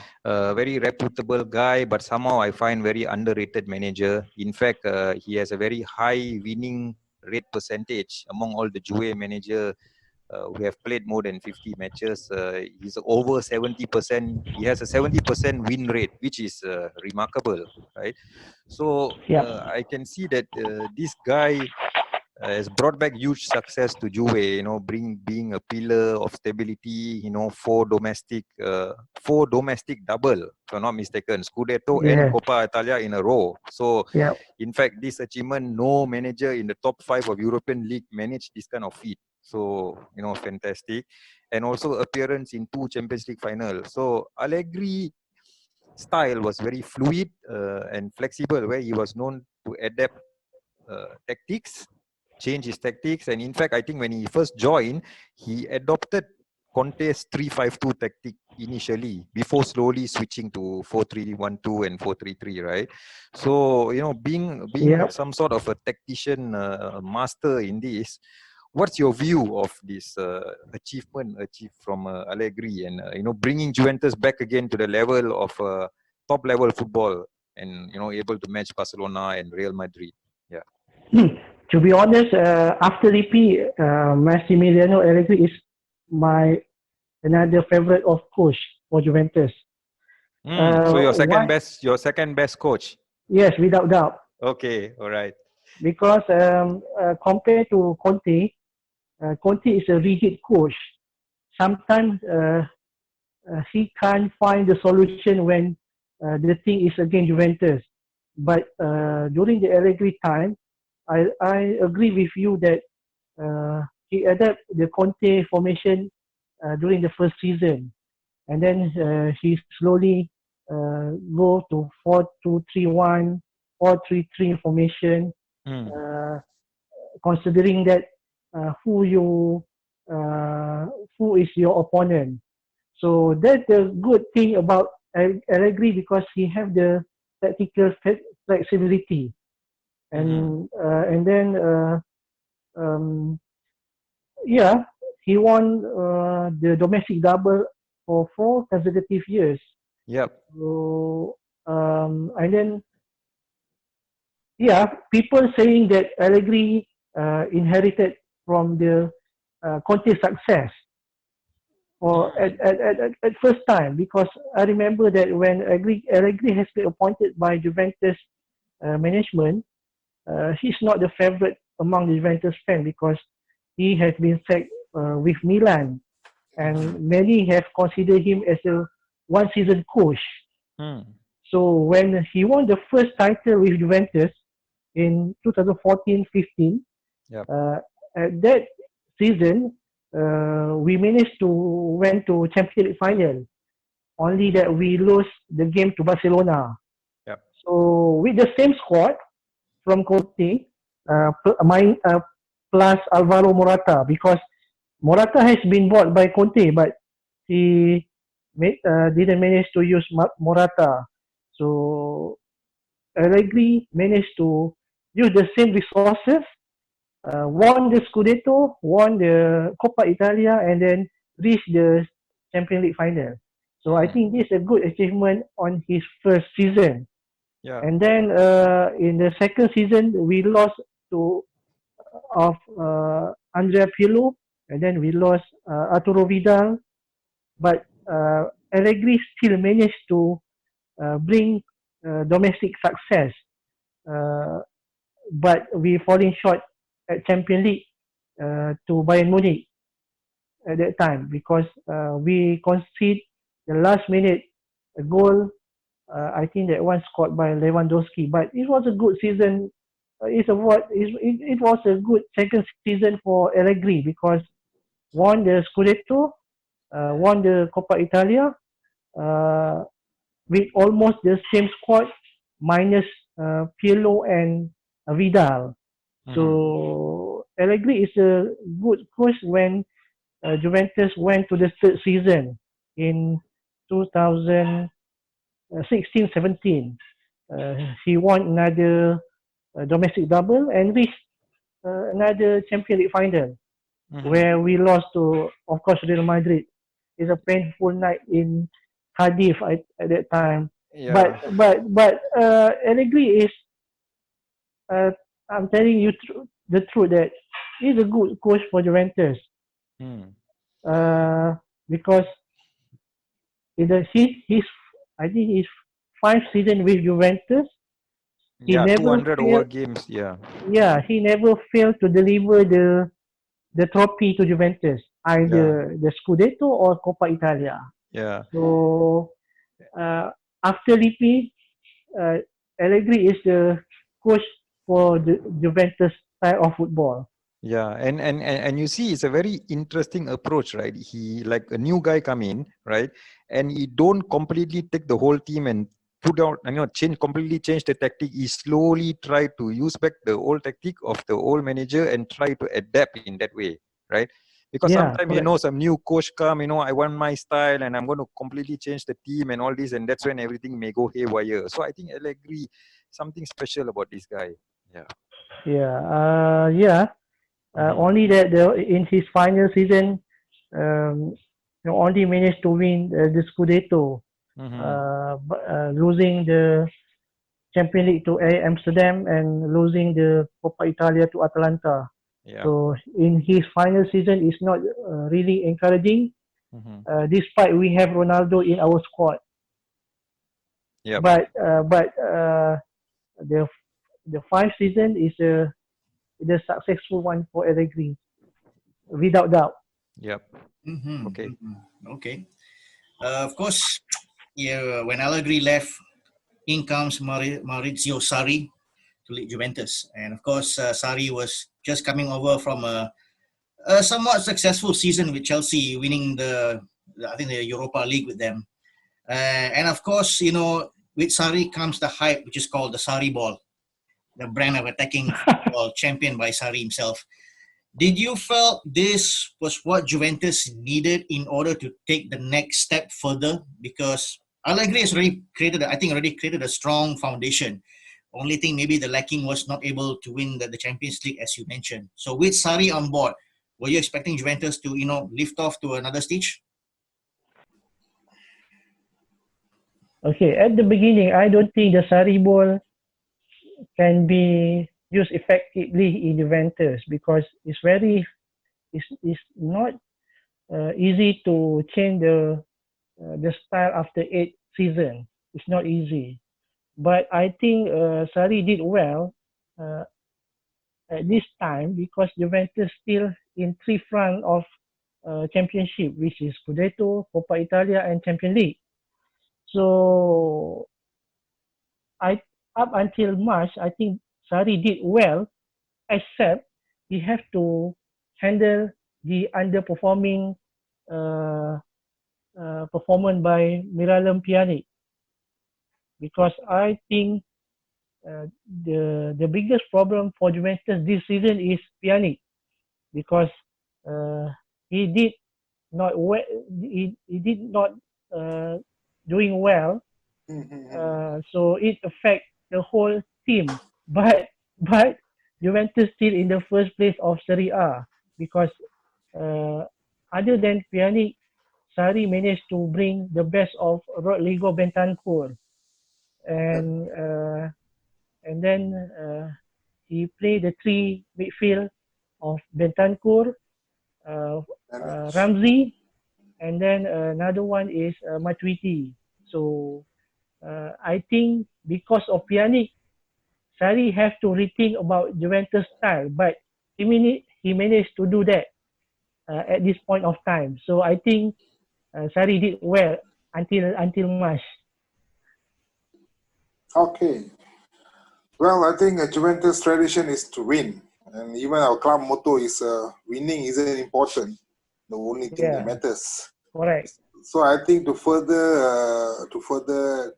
Very reputable guy, but somehow I find very underrated manager. In fact, he has a very high winning rate percentage among all the Juve manager who have played more than 50 matches. He's over 70%. He has a 70% win rate, which is remarkable, right? So I can see that this guy has brought back huge success to Juve, being a pillar of stability, four domestic double, if I'm not mistaken, Scudetto and Coppa Italia in a row. So in fact, this achievement, no manager in the top 5 of European League managed this kind of feat. So, fantastic. And also appearance in 2 Champions League finals. So Allegri style was very fluid and flexible, where he was known to adapt tactics, change his tactics. And in fact, I think when he first joined, he adopted Conte's 3-5-2 tactic initially, before slowly switching to 4-3-1-2 and 4-3-3, right? So, being some sort of a tactician master in this, what's your view of this achievement achieved from Allegri, and bringing Juventus back again to the level of top level football, and able to match Barcelona and Real Madrid? To be honest, after Lippi, Massimiliano Allegri is another favorite of coach for Juventus. So your second best coach? Yes, without doubt. Okay, all right. Because compared to Conte, Conte is a rigid coach. Sometimes he can't find the solution when the thing is against Juventus. But during the Allegri time, I agree with you that he adapted the Conte formation during the first season, and then he slowly go to 4-2-3-1, 4-3-3 formation, considering that who is your opponent. So that's the good thing about Allegri, because he have the tactical flexibility. And then he he won the domestic double for 4 consecutive years. Yep. So, and then, yeah, people saying that Allegri inherited from the Conte success or at first time, because I remember that when Allegri has been appointed by Juventus management, he's not the favorite among the Juventus fans because he has been sacked with Milan, and many have considered him as a one-season coach. So when he won the first title with Juventus in 2014-15, Yep. at that season, we managed to went to Champions League final. Only that we lost the game to Barcelona. Yep. So with the same squad from Conte, plus Alvaro Morata, because Morata has been bought by Conte, but he didn't manage to use Morata. So Allegri managed to use the same resources, won the Scudetto, won the Coppa Italia, and then reached the Champions League final. So I think this is a good achievement on his first season. Yeah. And then in the second season, we lost to Andrea Pirlo, and then we lost Arturo Vidal. But Allegri still managed to bring domestic success. But we falling short at Champions League to Bayern Munich at that time because we conceded the last minute a goal. I think that one scored by Lewandowski. But it was a good season. It was a good second season for Allegri because won the Scudetto, won the Coppa Italia with almost the same squad minus Pirlo and Vidal. So Allegri is a good coach when Juventus went to the third season in 2016-17. He won another domestic double and reached another Champions League final where we lost to, of course, Real Madrid. It's a painful night in Cardiff at that time. Yeah. But Allegri is, I'm telling you the truth that he's a good coach for Juventus. Because in his I think his 5 seasons with Juventus, he Yeah, never 200 over games. Yeah. Yeah, he never failed to deliver the trophy to Juventus, either the Scudetto or Coppa Italia. Yeah. So after Lippi, Allegri is the coach for the Juventus style of football. Yeah, and you see, it's a very interesting approach, right? He, like a new guy come in, right, and he don't completely take the whole team and put out, completely change the tactic. He slowly try to use back the old tactic of the old manager and try to adapt in that way, right? Because sometimes some new coach come, I want my style and I'm going to completely change the team and all this, and that's when everything may go haywire. So I think Allegri, something special about this guy. Yeah. Only that in his final season, only managed to win the Scudetto, losing the Champions League to Amsterdam and losing the Coppa Italia to Atalanta. Yeah. So in his final season, it's not really encouraging, despite we have Ronaldo in our squad. Yep. But the 5th season is the successful one for Allegri, without doubt. Yep. Okay. Okay. Of course, when Allegri left, in comes Maurizio Sarri to lead Juventus. And of course, Sarri was just coming over from a somewhat successful season with Chelsea, winning the Europa League with them. And of course, with Sarri comes the hype, which is called the Sarri ball, the brand of attacking football championed by Sarri himself. Did you feel this was what Juventus needed in order to take the next step further? Because Allegri has already created a strong foundation. Only thing maybe the lacking was not able to win the Champions League, as you mentioned. So with Sarri on board, were you expecting Juventus to, lift off to another stage? Okay, at the beginning, I don't think the Sarri ball can be used effectively in Juventus because it's not easy to change the style after 8 seasons. It's not easy, but I think Sarri did well at this time because Juventus still in 3 front of championship, which is Scudetto, Coppa Italia, and Champions League. So up until March, I think Sarri did well, except he have to handle the underperforming performance by Miralem Pjanic, because I think the biggest problem for Juventus this season is Pjanic, because he did not doing well, so it affects the whole team. But Juventus still in the first place of Serie A because other than Pjanic, Sarri managed to bring the best of Rodrigo Bentancur, and then he played the 3 midfield of Bentancur, Ramsey, and then another one is Matuidi. So I think because of Pjanic, Sarri have to rethink about Juventus style, but he managed to do that at this point of time. So I think Sarri did well until March. Okay. Well, I think Juventus' tradition is to win, and even our club motto is winning isn't important. The only thing that matters. Correct. So I think to further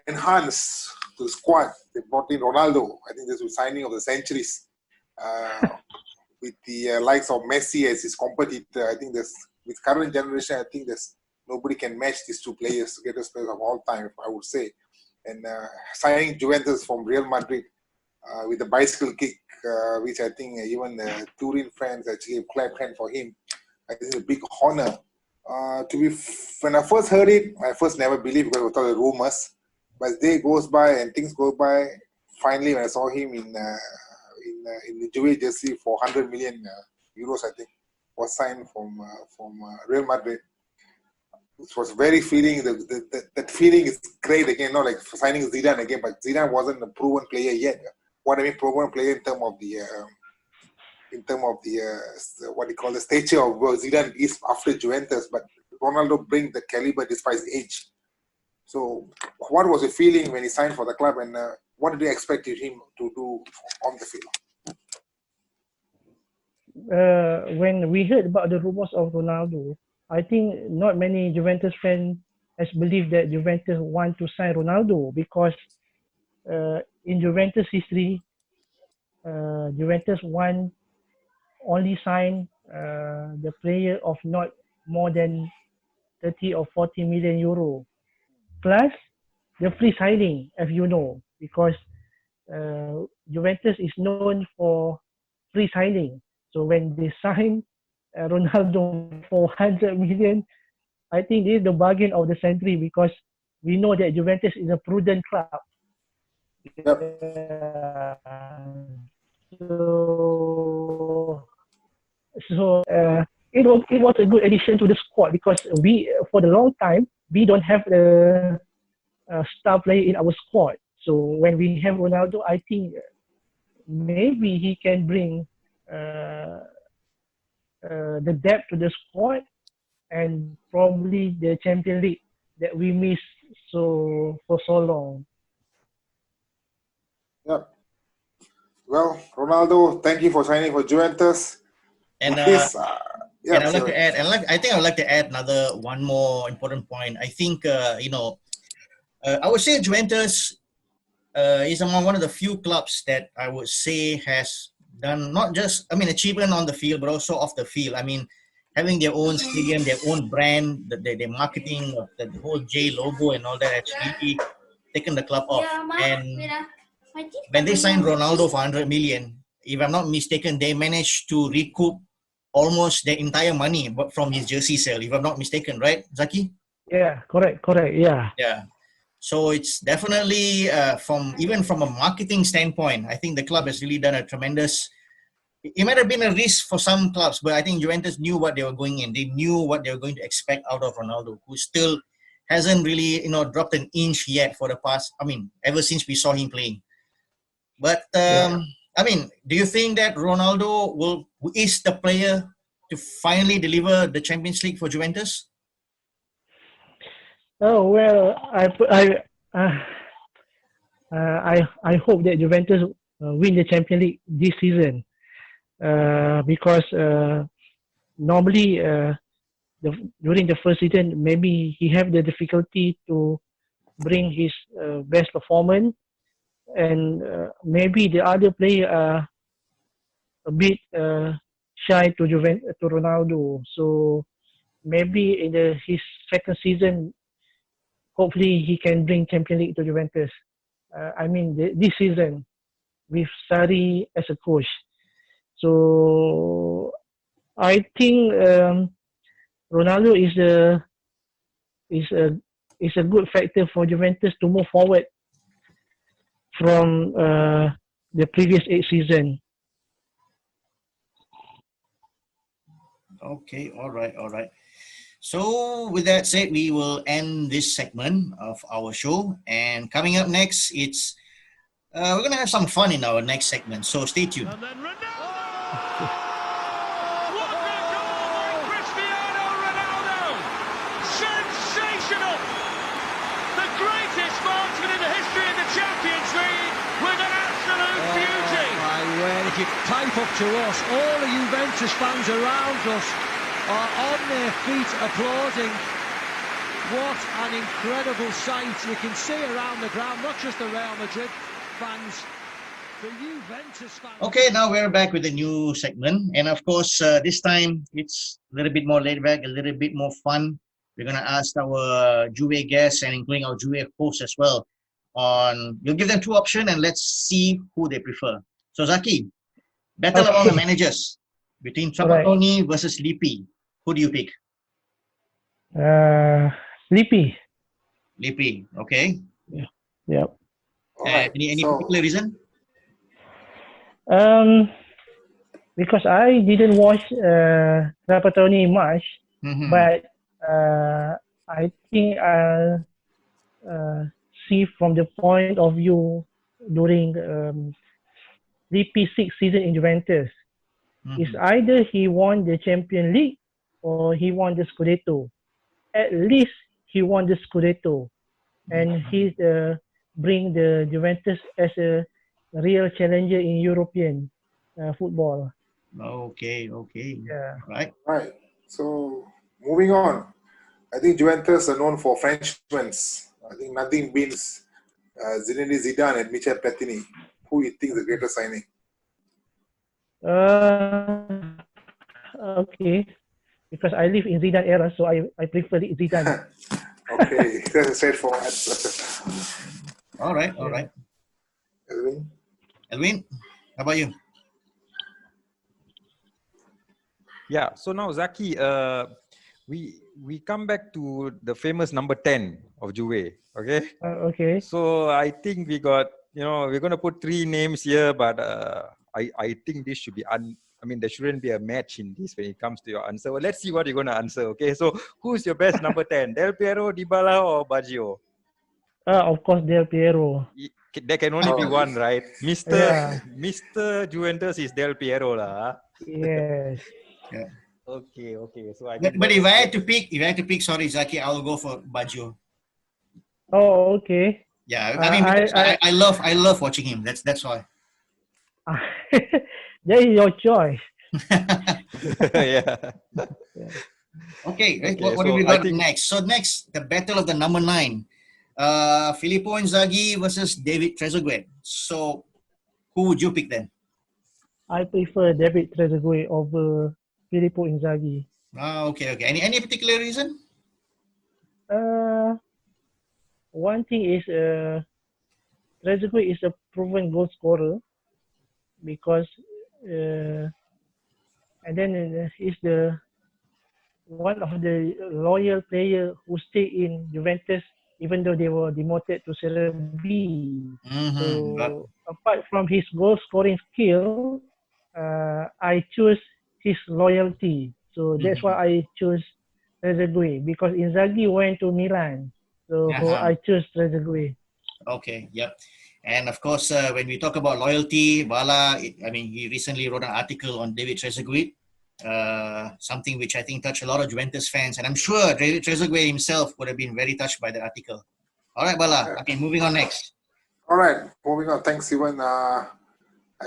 enhance the squad, they brought in Ronaldo. I think this was signing of the centuries. With the likes of Messi as his competitor, I think with current generation, I think nobody can match these 2 players, greatest players of all time, I would say. And signing Juventus from Real Madrid with the bicycle kick, which I think even Turin fans actually clapped hand for him. I think it's a big honor. When I first heard it, I first never believed because I thought the rumors. But as day goes by and things go by, finally when I saw him in the Juve jersey for 100 million euros, I think, was signed from Real Madrid. It was very feeling. That feeling is great again. Not like signing Zidane again, but Zidane wasn't a proven player yet. What I mean, proven player in terms of the what you call the stature of Zidane is after Juventus, but Ronaldo brings the caliber despite his age. So, what was the feeling when he signed for the club, and what did you expect him to do on the field? When we heard about the rumors of Ronaldo, I think not many Juventus fans has believed that Juventus want to sign Ronaldo, because in Juventus history, Juventus only sign the player of not more than 30 or 40 million euro, plus the free signing, as you know, because Juventus is known for free signing. So when they sign Ronaldo for 100 million, I think this is the bargain of the century, because we know that Juventus is a prudent club. Yep. So it was a good addition to the squad, because we, for the long time, we don't have the star player in our squad. So when we have Ronaldo, I think maybe he can bring the depth to the squad, and probably the Champions League that we missed for so long. Yep. Well, Ronaldo, thank you for signing for Juventus. And and I'd like to add, I think I would like to add one more important point. I think I would say Juventus is among one of the few clubs that I would say has done not just, achievement on the field, but also off the field. Having their own stadium, their own brand, their marketing, the whole J logo and all that has really taken the club off. And when they signed Ronaldo for 100 million, if I'm not mistaken, they managed to recoup almost the entire money from his jersey sale, if I'm not mistaken, right, Zaki? Yeah, correct, yeah. Yeah. So it's definitely even from a marketing standpoint, I think the club has really done a tremendous. It might have been a risk for some clubs, but I think Juventus knew what they were going in. They knew what they were going to expect out of Ronaldo, who still hasn't really, dropped an inch yet for the past. I mean, ever since we saw him playing. But I mean, do you think that Ronaldo is the player to finally deliver the Champions League for Juventus? Oh well, I hope that Juventus win the Champions League this season, because normally during the first season maybe he have the difficulty to bring his best performance, and maybe the other player are a bit shy to Ronaldo. So maybe in his second season, hopefully he can bring Champions League to Juventus. I mean this season with Sarri as a coach. So I think Ronaldo is a good factor for Juventus to move forward from the previous 8 season. Okay, all right. So with that said, we will end this segment of our show. And coming up next, we're gonna have some fun in our next segment. So stay tuned. And then Ronaldo! What a goal by Cristiano Ronaldo! Sensational! The greatest marksman in the history of the Champions League with an absolute beauty! My word, if you pipe up to us, all the Juventus fans around us are on their feet applauding. What an incredible sight. You can see around the ground, not just the Real Madrid fans, the Juventus fans. Okay, now we're back with a new segment. And of course, this time it's a little bit more laid back, a little bit more fun. We're going to ask our Juve guests and including our Juve hosts as well. We'll give them 2 options and let's see who they prefer. So Zaki, battle among the managers between Trapattoni versus Lippi. Who do you pick? Lippi. Lippi, okay. Yeah. Any particular reason? Because I didn't watch Trapattoni much, but I think I'll see from the point of view during Lippi's 6th season in Juventus. It's either he won the Champions League or he won the Scudetto. At least he won the Scudetto, and he bring the Juventus as a real challenger in European football. Okay. Yeah. Right. So moving on, I think Juventus are known for Frenchmen. I think nothing beats Zinedine Zidane and Michel Platini. Who you think is the greatest signing? Okay. Because I live in Zidane era, so I prefer Zidane. Okay, that's a straightforward answer. All right. Elvin, how about you? Yeah. So now Zaki, we come back to the famous number 10 of Juve. Okay. Okay. So I think we got, we're gonna put 3 names here, but I think this should be there shouldn't be a match in this when it comes to your answer. Well, let's see what you're gonna answer. Okay. So who's your best number 10? Del Piero, Dybala, or Baggio? Of course, Del Piero. There can only be one, right? Mr. Juventus is Del Piero lah. Yes. Yeah. Okay. So but if I had to pick, sorry, Zaki, I'll go for Baggio. Oh, okay. Yeah, I love watching him. That's why. That is your choice. Yeah. Okay, right. What do we got next? So next, the battle of the number 9. Filippo Inzaghi versus David Trezeguet. So who would you pick then? I prefer David Trezeguet over Filippo Inzaghi. Okay. Any particular reason? One thing is Trezeguet is a proven goal scorer because and then he's the one of the loyal player who stay in Juventus even though they were demoted to Serie B. So apart from his goal scoring skill, I choose his loyalty. So that's why I choose Trezeguet, because Inzaghi went to Milan. So I choose Trezeguet. Okay, yep. And of course, when we talk about loyalty, Bala, I mean, he recently wrote an article on David Trezeguet, something which I think touched a lot of Juventus fans. And I'm sure David Trezeguet himself would have been very touched by the article. All right, Bala. Okay, moving on next. All right, moving on. Thanks, Ivan. I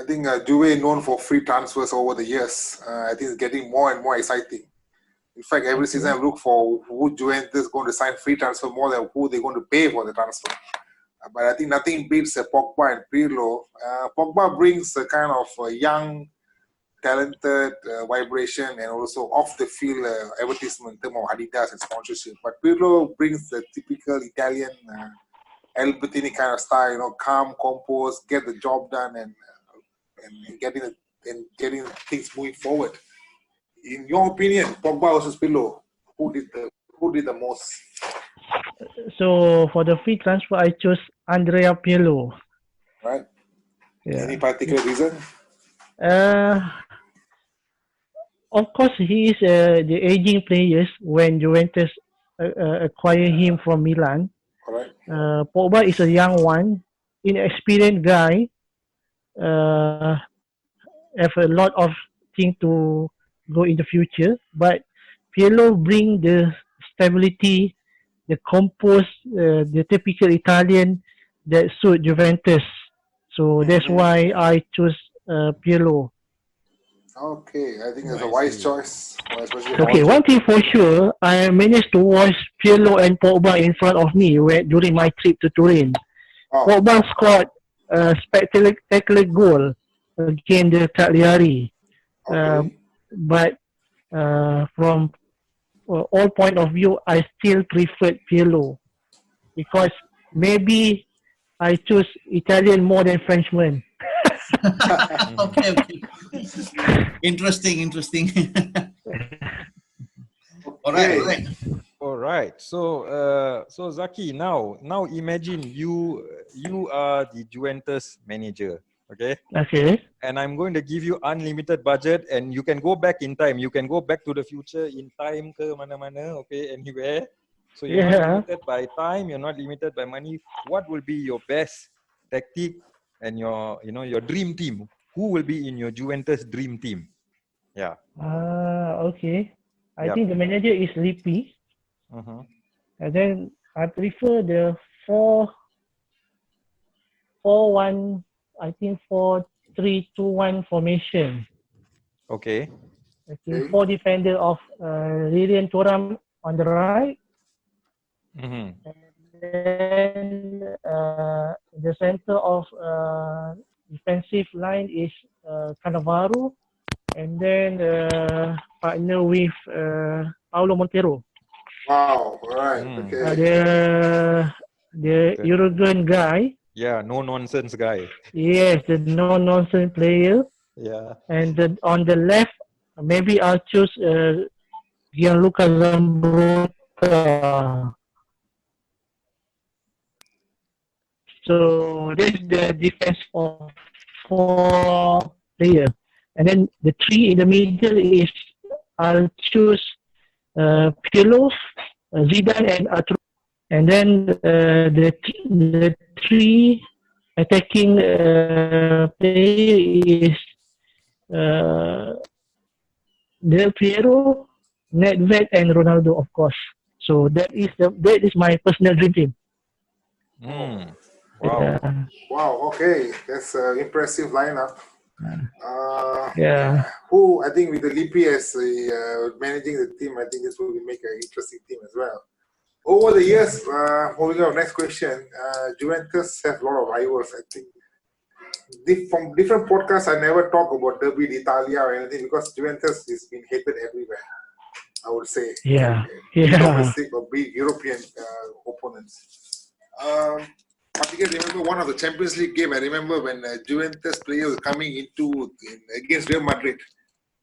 think Juve known for free transfers over the years. I think it's getting more and more exciting. In fact, every season I look for who Juventus is going to sign free transfer more than who they're going to pay for the transfer. But I think nothing beats Pogba and Pirlo. Pogba brings a kind of young, talented vibration and also off-the-field advertisement in terms of Adidas and sponsorship. But Pirlo brings the typical Italian Albertini kind of style, you know, calm, composed, get the job done, and getting things moving forward. In your opinion, Pogba versus Pirlo, who did the most? So for the free transfer, I chose Andrea Pirlo. Right. Yeah. Any particular reason? Of course, he is the aging players when Juventus acquire him from Milan. Correct. Pogba is a young one, inexperienced guy. Have a lot of things to go in the future, but Pirlo bring the stability, the composed, the typical Italian that suit Juventus. So that's why I choose Pirlo. Okay, I think it's a wise choice. Okay, one thing for sure, I managed to watch Pirlo and Pogba in front of me during my trip to Turin. Pogba scored a spectacular goal against the Cagliari. But from all point of view, I still preferred Pirlo because maybe I choose Italian more than Frenchman. Okay. Interesting. All right. So Zaki, now imagine you are the Juventus manager. Okay. And I'm going to give you unlimited budget, and you can go back in time. You can go back to the future in time ke mana-mana, okay, anywhere. So you're not limited by time, you're not limited by money. What will be your best tactic and your dream team? Who will be in your Juventus dream team? Yeah. Okay. I think the manager is Lippi. And then I prefer the 4-1, I think 4-3-2-1 formation. Okay. I think 4 defender of Lilian Thuram on the right. And then the center of defensive line is Cannavaro. And then partner with Paulo Montero. Wow, right. Okay. The Uruguayan guy. Yeah, no nonsense guy. Yes, the no nonsense player. Yeah. And on the left, maybe I'll choose Gianluca Zambrotta. So this is the defense of 4 players. And then the 3 in the middle is I'll choose Pirlo, Zidane, and Arturo. And then the 3 attacking player is Del Piero, Nedved, and Ronaldo, of course. So that is my personal dream team. Wow. Wow. Okay, that's an impressive lineup. Yeah. Who I think with the Lippi as managing the team, I think this will make an interesting team as well. Over the years, moving on, next question. Juventus have a lot of rivals. I think from different podcasts, I never talk about Derby d'Italia or anything because Juventus is being hated everywhere. I would say. Yeah. Domestic or big European opponents. particularly remember one of the Champions League game. I remember when Juventus player was coming against Real Madrid.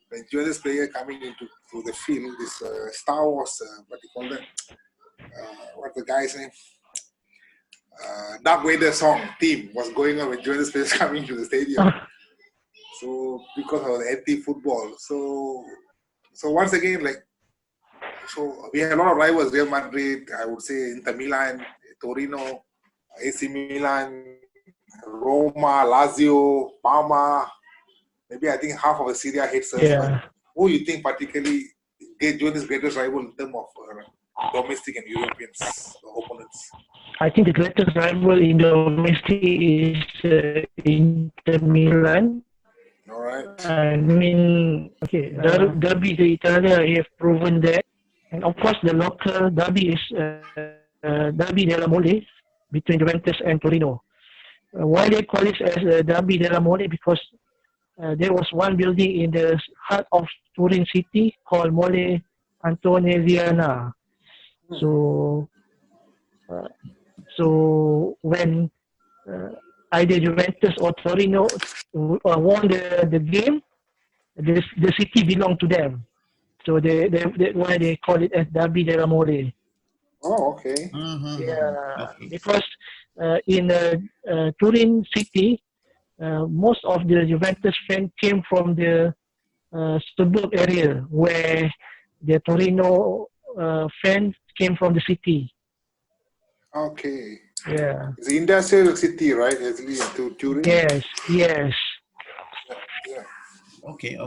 When Juventus player coming into the field, this Star Wars, what do you call that? What's the guy's name? Darth Vader song theme was going on when Juventus players coming to the stadium. So because of the anti-football, so once again, so we have a lot of rivals: Real Madrid, I would say Inter Milan, Torino, AC Milan, Roma, Lazio, Parma. Maybe I think half of the Syria hates us. Yeah. But who you think particularly Juventus' greatest rival in terms of domestic and European opponents? I think the greatest rival in domestic is Inter Milan. All right. I mean, okay, Derby d'Italia, we have proven that. And of course, the local derby is Derby della Mole between Juventus and Torino. Why they call it as Derby della Mole? Because there was one building in the heart of Turin city called Mole Antonelliana. So when either Juventus or Torino won the game, the city belonged to them. So that's why they call it as Derby della Mole. Oh, okay. Mm-hmm. Yeah, Okay. because in Turin city, most of the Juventus fans came from the suburb area, where the Torino fans came from the city. Okay. Yeah. It's an industrial city, right? Actually, to Turin. Yes. Yeah. Okay.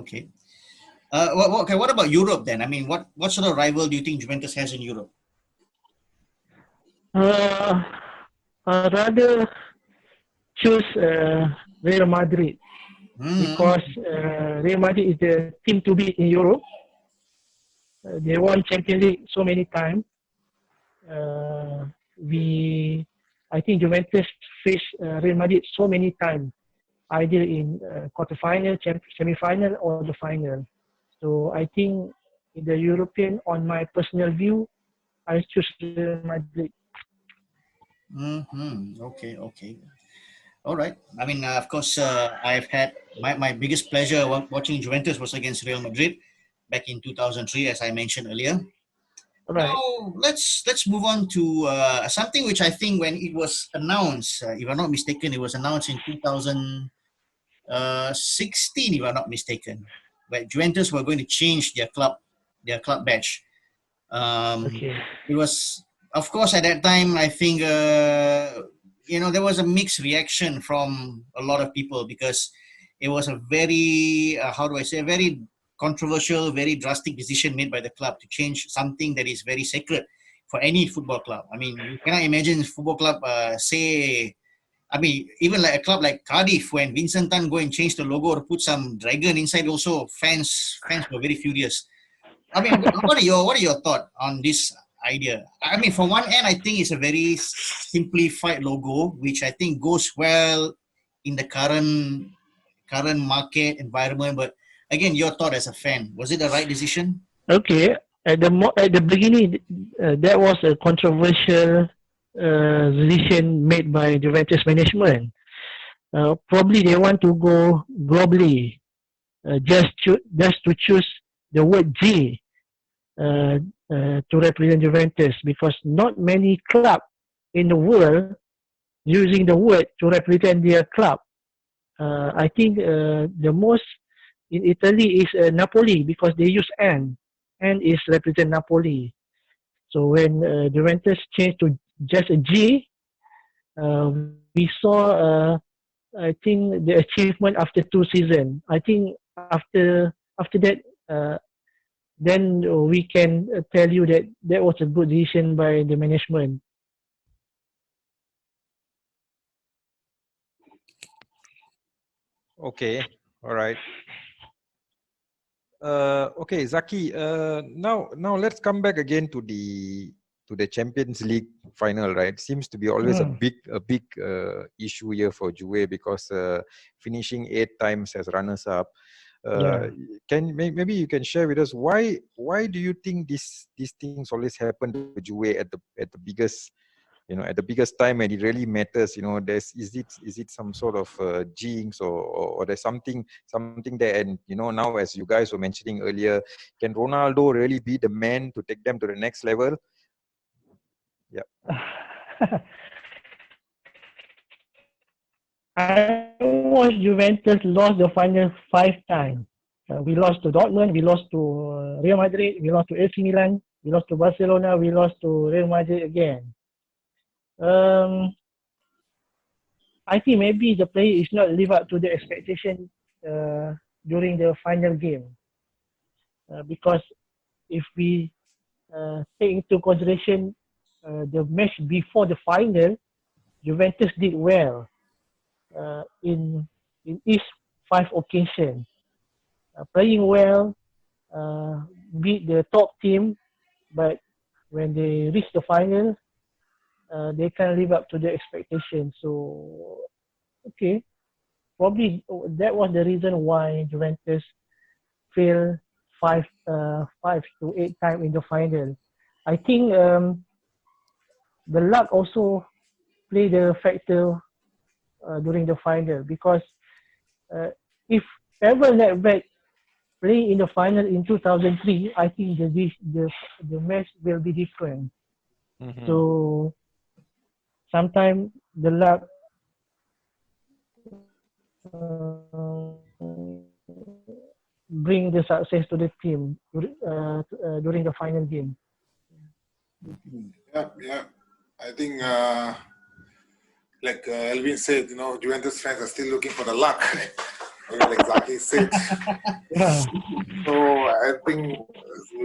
What about Europe then? I mean, what sort of rival do you think Juventus has in Europe? I'd rather choose Real Madrid because Real Madrid is the team to beat in Europe. They won Champions League so many times. I think Juventus faced Real Madrid so many times, either in quarterfinal, semi-final, or the final. So I think in the European, on my personal view, I choose Real Madrid. Okay. All right. I mean, of course, I've had my biggest pleasure watching Juventus was against Real Madrid back in 2003, as I mentioned earlier. Right. Now, let's move on to something which I think when it was announced, if I'm not mistaken, it was announced in 2016, if I'm not mistaken, where Juventus were going to change their club badge. Okay. It was, of course, at that time, I think, there was a mixed reaction from a lot of people because it was a very, a very controversial, very drastic decision made by the club to change something that is very sacred for any football club. I mean, you cannot imagine a football club even like a club like Cardiff, when Vincent Tan go and change the logo or put some dragon inside, also fans were very furious. I mean, what are your thoughts on this idea? I mean, from one end, I think it's a very simplified logo, which I think goes well in the current market environment. But again, your thought as a fan, was it the right decision? Okay. At the beginning, that was a controversial decision made by Juventus management. Probably they want to go globally, just to choose the word G to represent Juventus, because not many clubs in the world using the word to represent their club. I think the most in Italy is Napoli, because they use N is represent Napoli. So when Juventus changed to just a G, we saw I think the achievement after 2 seasons. I think after that, then we can tell you that was a good decision by the management. Okay, all right. Okay, Zaki. Now let's come back again to the Champions League final. Right, seems to be always a big issue here for Juve because finishing 8 times as runners-up. Maybe you can share with us why do you think these things always happen to Juve at the biggest at the biggest time when it really matters, is it some sort of jinx or there's something there? And now, as you guys were mentioning earlier, can Ronaldo really be the man to take them to the next level? Yeah. I watched Juventus lost the final 5 times. We lost to Dortmund, we lost to Real Madrid, we lost to AC Milan, we lost to Barcelona, we lost to Real Madrid again. I think maybe the player is not live up to the expectation during the final game. Because if we take into consideration the match before the final, Juventus did well in each 5 occasions. Playing well, beat the top team, but when they reach the final, they can't live up to the expectation. So, okay, probably that was the reason why Juventus failed 5 to 8 times in the final. I think the luck also played a factor during the final, because if ever Netback play in the final in 2003, I think the match will be different. Mm-hmm. So sometimes the luck bring the success to the team during the final game. Yeah. I think, like Elvin said, Juventus fans are still looking for the luck, like Zaki said. Yeah. So I think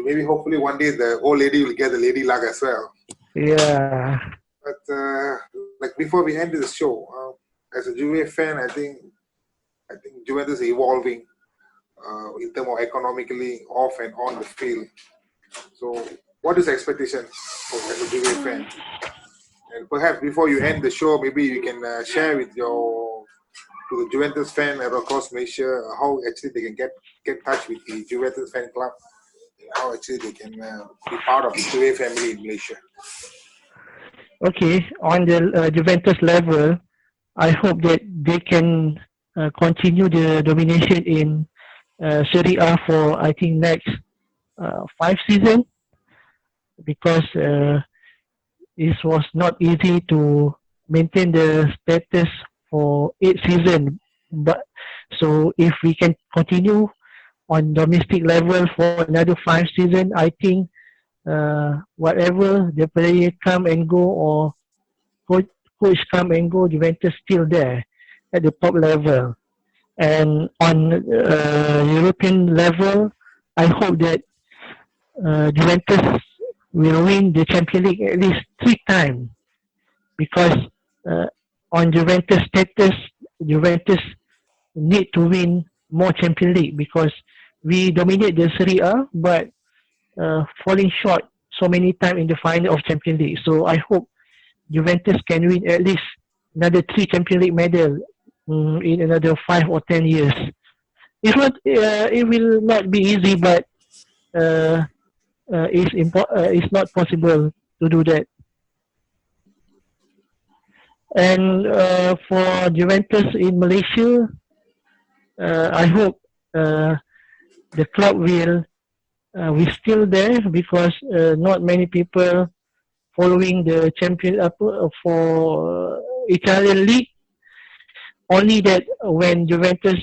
maybe hopefully one day the old lady will get the lady luck as well. Yeah. But like before we end this show, as a Juve fan, I think Juventus is evolving in terms of economically off and on the field. So what is the expectation as a Juve fan? And perhaps before you end the show, maybe you can share with to the Juventus fan across Malaysia how actually they can get in touch with the Juventus fan club, and how actually they can be part of the Juve family in Malaysia. Okay, on the Juventus level, I hope that they can continue the domination in Serie A for, I think, next 5 seasons, because it was not easy to maintain the status for 8 seasons. But so if we can continue on domestic level for another 5 seasons, I think whatever the player come and go or coach come and go, Juventus still there at the top level. And on European level, I hope that Juventus will win the Champions League at least 3 times, because on Juventus status, Juventus need to win more Champions League, because we dominate the Serie A, but falling short so many times in the final of Champions League. So I hope Juventus can win at least another 3 Champions League medals in another 5 or 10 years. It will not be easy, but it's not possible to do that. And for Juventus in Malaysia, I hope the club will still there, because not many people following the champion for Italian league. Only that when Juventus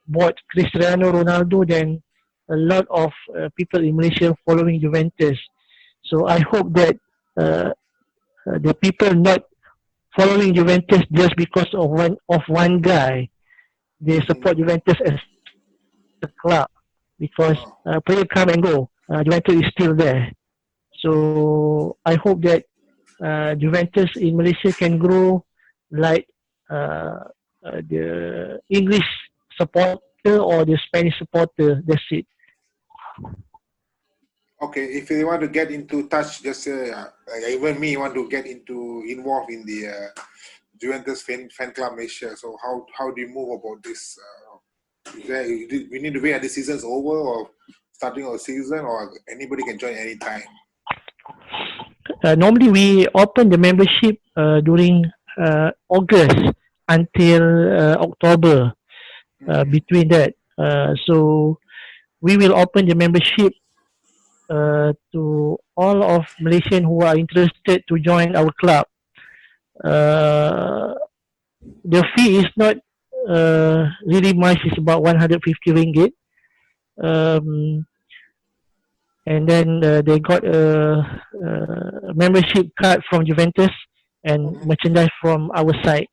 bought Cristiano Ronaldo, then a lot of people in Malaysia following Juventus. So I hope that the people not following Juventus just because of one guy, they support Juventus as a club, because players come and go. Juventus is still there. So I hope that Juventus in Malaysia can grow like the English supporter or the Spanish supporter. That's it. Okay, if you want to get into touch, just even me want to get involved in the Juventus fan club Malaysia. So how do you move about this? We need to wait until the season's over, or starting of the season, or anybody can join anytime? normally we open the membership during August until October. Between that, so we will open the membership to all of Malaysian who are interested to join our club. The fee is not really much. It's about 150 ringgit. And then they got a membership card from Juventus and merchandise from our side.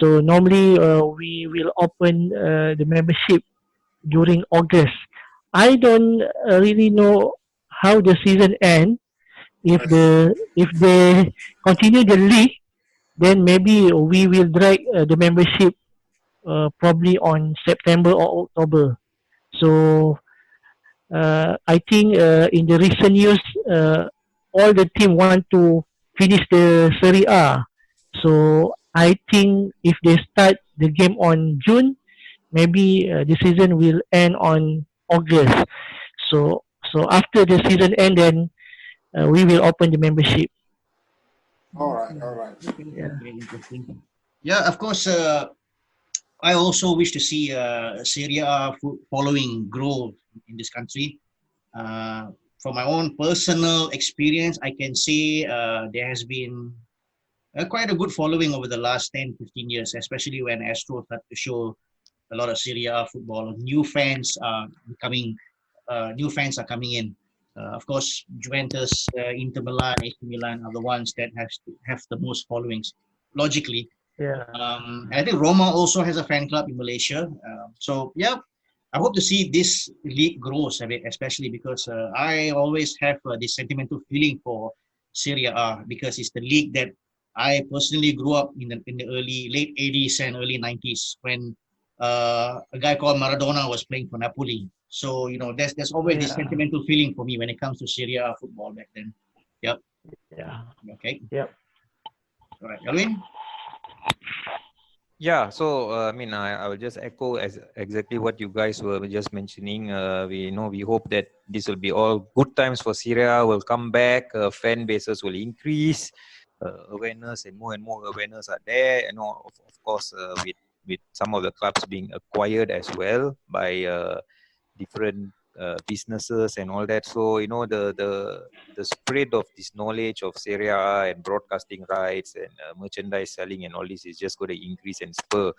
So normally we will open the membership during August. I don't really know how the season ends. If they continue the league, then maybe we will drag the membership probably on September or October. So I think in the recent years, all the team want to finish the Serie A. So I think if they start the game on June, maybe the season will end on August. So after the season end, then we will open the membership. All right. Yeah. Okay, interesting. Yeah, of course. I also wish to see Serie A following grow in this country. From my own personal experience, I can say there has been quite a good following over the last 10, 15 years, especially when Astro started to show a lot of Serie A football. New fans are coming in. Of course, Juventus, Inter Milan, AC Milan are the ones that have the most followings, logically. Yeah. And I think Roma also has a fan club in Malaysia. So yeah, I hope to see this league grows a bit, especially because I always have this sentimental feeling for Serie A because it's the league that I personally grew up in the late 80s and early 90s when a guy called Maradona was playing for Napoli. So there's always this sentimental feeling for me when it comes to Serie A football back then. Yep. Yeah. Okay. Yep. All right, Alvin. Yeah, so I will just echo exactly what you guys were just mentioning. We hope that this will be all good times for Syria. Will come back, fan bases will increase, awareness and more awareness are there. Of course, with some of the clubs being acquired as well by different businesses and all that. So the spread of this knowledge of Serie A and broadcasting rights and merchandise selling and all this is just going to increase and spur,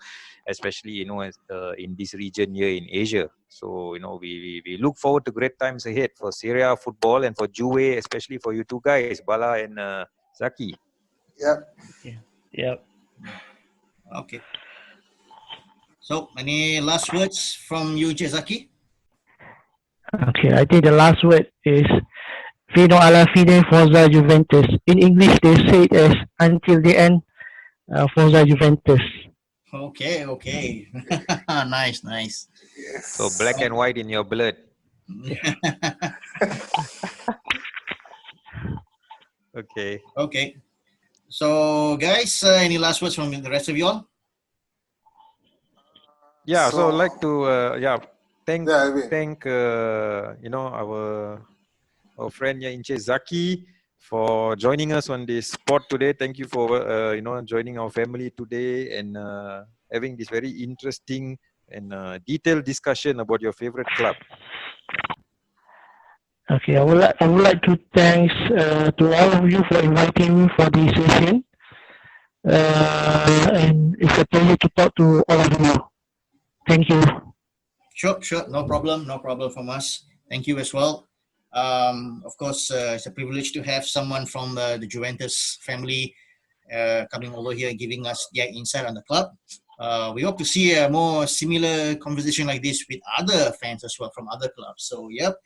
especially in this region here in Asia. So we look forward to great times ahead for Serie A football and for Juve, especially for you two guys, Bala and Zaki. Yep. Okay. So, any last words from you, Zaki? Okay, I think the last word is Fino alla fine Forza Juventus. In English, they say it as until the end, Forza Juventus. Okay. Nice. Yes. So black and white in your blood. Okay. So, guys, any last words from the rest of you all? Yeah, so I'd like to thank our friend Inche Zaki for joining us on this spot today. Thank you for joining our family today and having this very interesting and detailed discussion about your favorite club. Okay, I would like to thanks to all of you for inviting me for this session. And it's a pleasure to talk to all of you. Thank you. Sure. No problem from us. Thank you as well. Of course, it's a privilege to have someone from the Juventus family coming over here giving us their insight on the club. We hope to see a more similar conversation like this with other fans as well from other clubs. So, yep,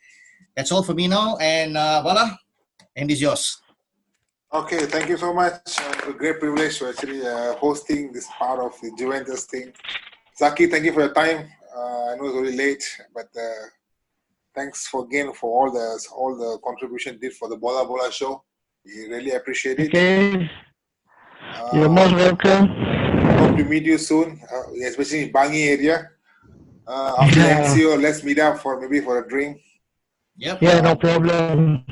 that's all for me now. And Bala, end is yours. Okay, thank you so much. A great privilege to actually hosting this part of the Juventus thing. Zaki, thank you for your time. I know it's already late, but thanks for all the contribution did for the Bola show. We really appreciate it. Okay. You're most welcome. Hope to meet you soon, especially in Bangi area. After the MCO, let's meet up for a drink. Yep. Yeah, no problem.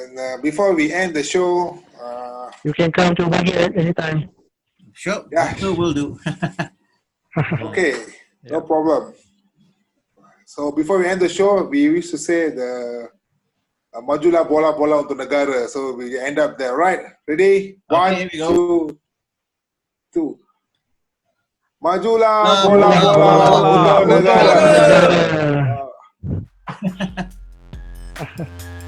And before we end the show, You can come to Vecchia at any time. Sure. Yeah. Sure, will do. okay, no problem. So before we end the show, we wish to say the Majulah bola-bola untuk negara. So we end up there, right? Ready? Okay, here we go. 1, 2, 3. Majulah Bola, bola-bola bola, untuk bola, negara. Negara.